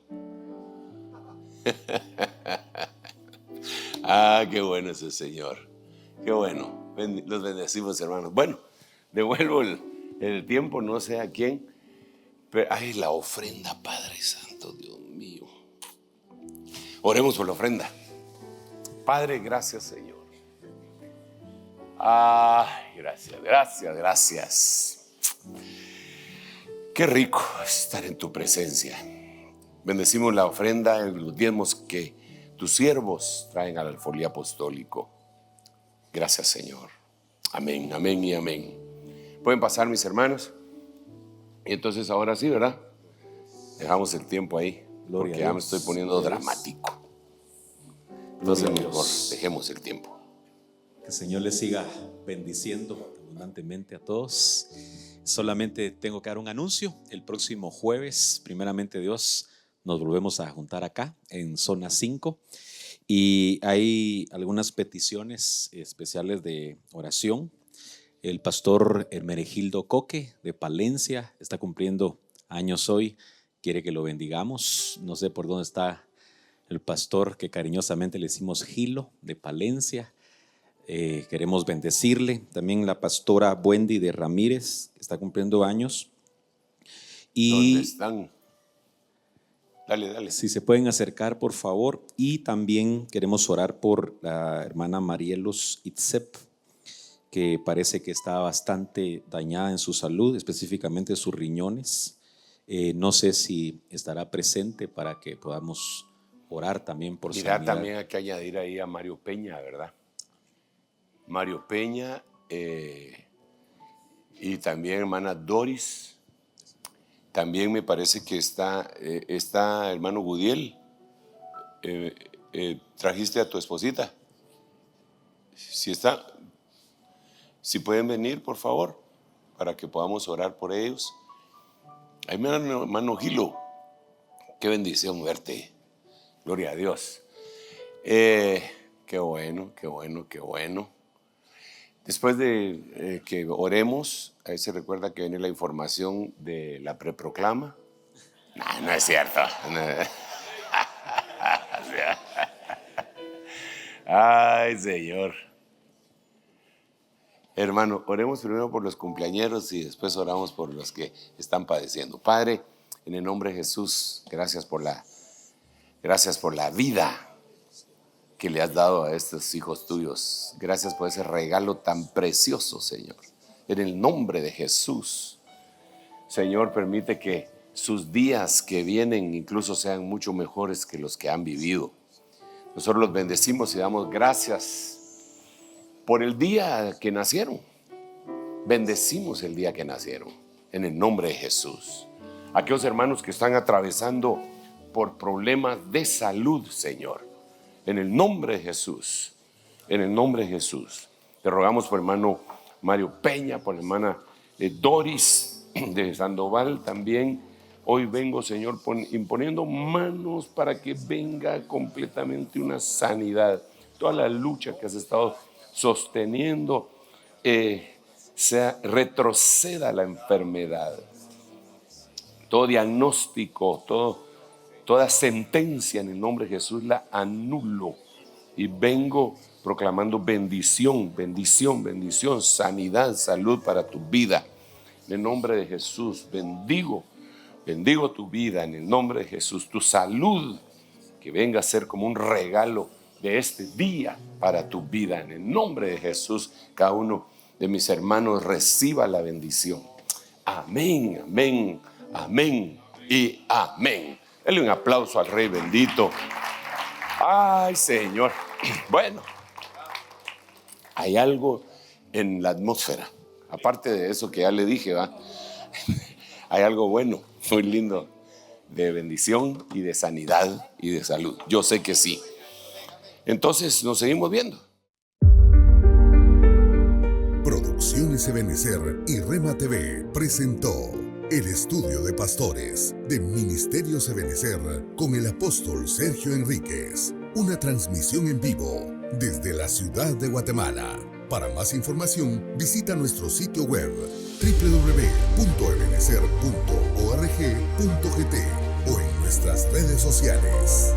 Qué bueno ese Señor. Qué bueno. Los bendecimos, hermanos. Bueno, devuelvo el tiempo, no sé a quién. Pero, la ofrenda, Padre Santo, Dios mío. Oremos por la ofrenda. Padre, gracias, Señor. Gracias. Qué rico estar en tu presencia. Bendecimos la ofrenda en los diezmos que tus siervos traen al alfolí apostólico. Gracias, Señor. Amén, amén y amén. Pueden pasar, mis hermanos. Y entonces ahora sí, ¿verdad? Dejamos el tiempo ahí. Gloria porque a ya Dios. me estoy poniendo Gloria a Dios. dramático. Entonces Gloria a mejor Dios. dejemos el tiempo. Que el Señor les siga bendiciendo abundantemente a todos. Solamente tengo que dar un anuncio. El próximo jueves, primeramente Dios, nos volvemos a juntar acá en zona 5 y hay algunas peticiones especiales de oración. El pastor Hermenegildo Coque de Palencia está cumpliendo años hoy. Quiere que lo bendigamos. No sé por dónde está el pastor que cariñosamente le decimos Gilo de Palencia. Queremos bendecirle. También la pastora Wendy de Ramírez, que está cumpliendo años. ¿Dónde Y están? Dale. si se pueden acercar, por favor. Y también queremos orar por la hermana Marielos Itzep, que parece que está bastante dañada en su salud, específicamente sus riñones. No sé si estará presente para que podamos orar también por Mira, sanidad. también hay que añadir ahí a Mario Peña, ¿verdad? Mario Peña y también hermana Doris. También me parece que está hermano Gudiel. ¿Trajiste a tu esposita? Si está, si pueden venir, por favor, para que podamos orar por ellos. Ahí me hermano Gilo. Qué bendición verte. Gloria a Dios. Qué bueno. Después de que oremos, ahí se recuerda que viene la información de la preproclama. No es cierto. Ay, Señor. Hermano, oremos primero por los cumpleañeros y después oramos por los que están padeciendo. Padre, en el nombre de Jesús, gracias por la vida que le has dado a estos hijos tuyos. Gracias por ese regalo tan precioso, Señor. En el nombre de Jesús, Señor, permite que sus días que vienen incluso sean mucho mejores que los que han vivido. Nosotros los bendecimos y damos gracias por el día que nacieron. Bendecimos el día que nacieron, en el nombre de Jesús. Aquellos hermanos que están atravesando por problemas de salud, Señor, en el nombre de Jesús, en el nombre de Jesús. Te rogamos por hermano Mario Peña, por hermana Doris de Sandoval también. Hoy vengo, Señor, imponiendo manos para que venga completamente una sanidad. Toda la lucha que has estado sosteniendo, retroceda la enfermedad. Todo diagnóstico, toda sentencia en el nombre de Jesús la anulo y vengo proclamando bendición, sanidad, salud para tu vida. En el nombre de Jesús, bendigo tu vida en el nombre de Jesús, tu salud, que venga a ser como un regalo de este día para tu vida. En el nombre de Jesús, cada uno de mis hermanos reciba la bendición. Amén, amén, amén y amén. Dale un aplauso al Rey bendito. Ay, Señor. Bueno, hay algo en la atmósfera. Aparte de eso que ya le dije, ¿va? Hay algo bueno, muy lindo, de bendición y de sanidad y de salud. Yo sé que sí. Entonces nos seguimos viendo. Producciones Ebenecer y Rema TV presentó el estudio de pastores de Ministerios Ebenecer con el apóstol Sergio Enríquez. Una transmisión en vivo desde la ciudad de Guatemala. Para más información, visita nuestro sitio web www.ebenecer.org.gt o en nuestras redes sociales.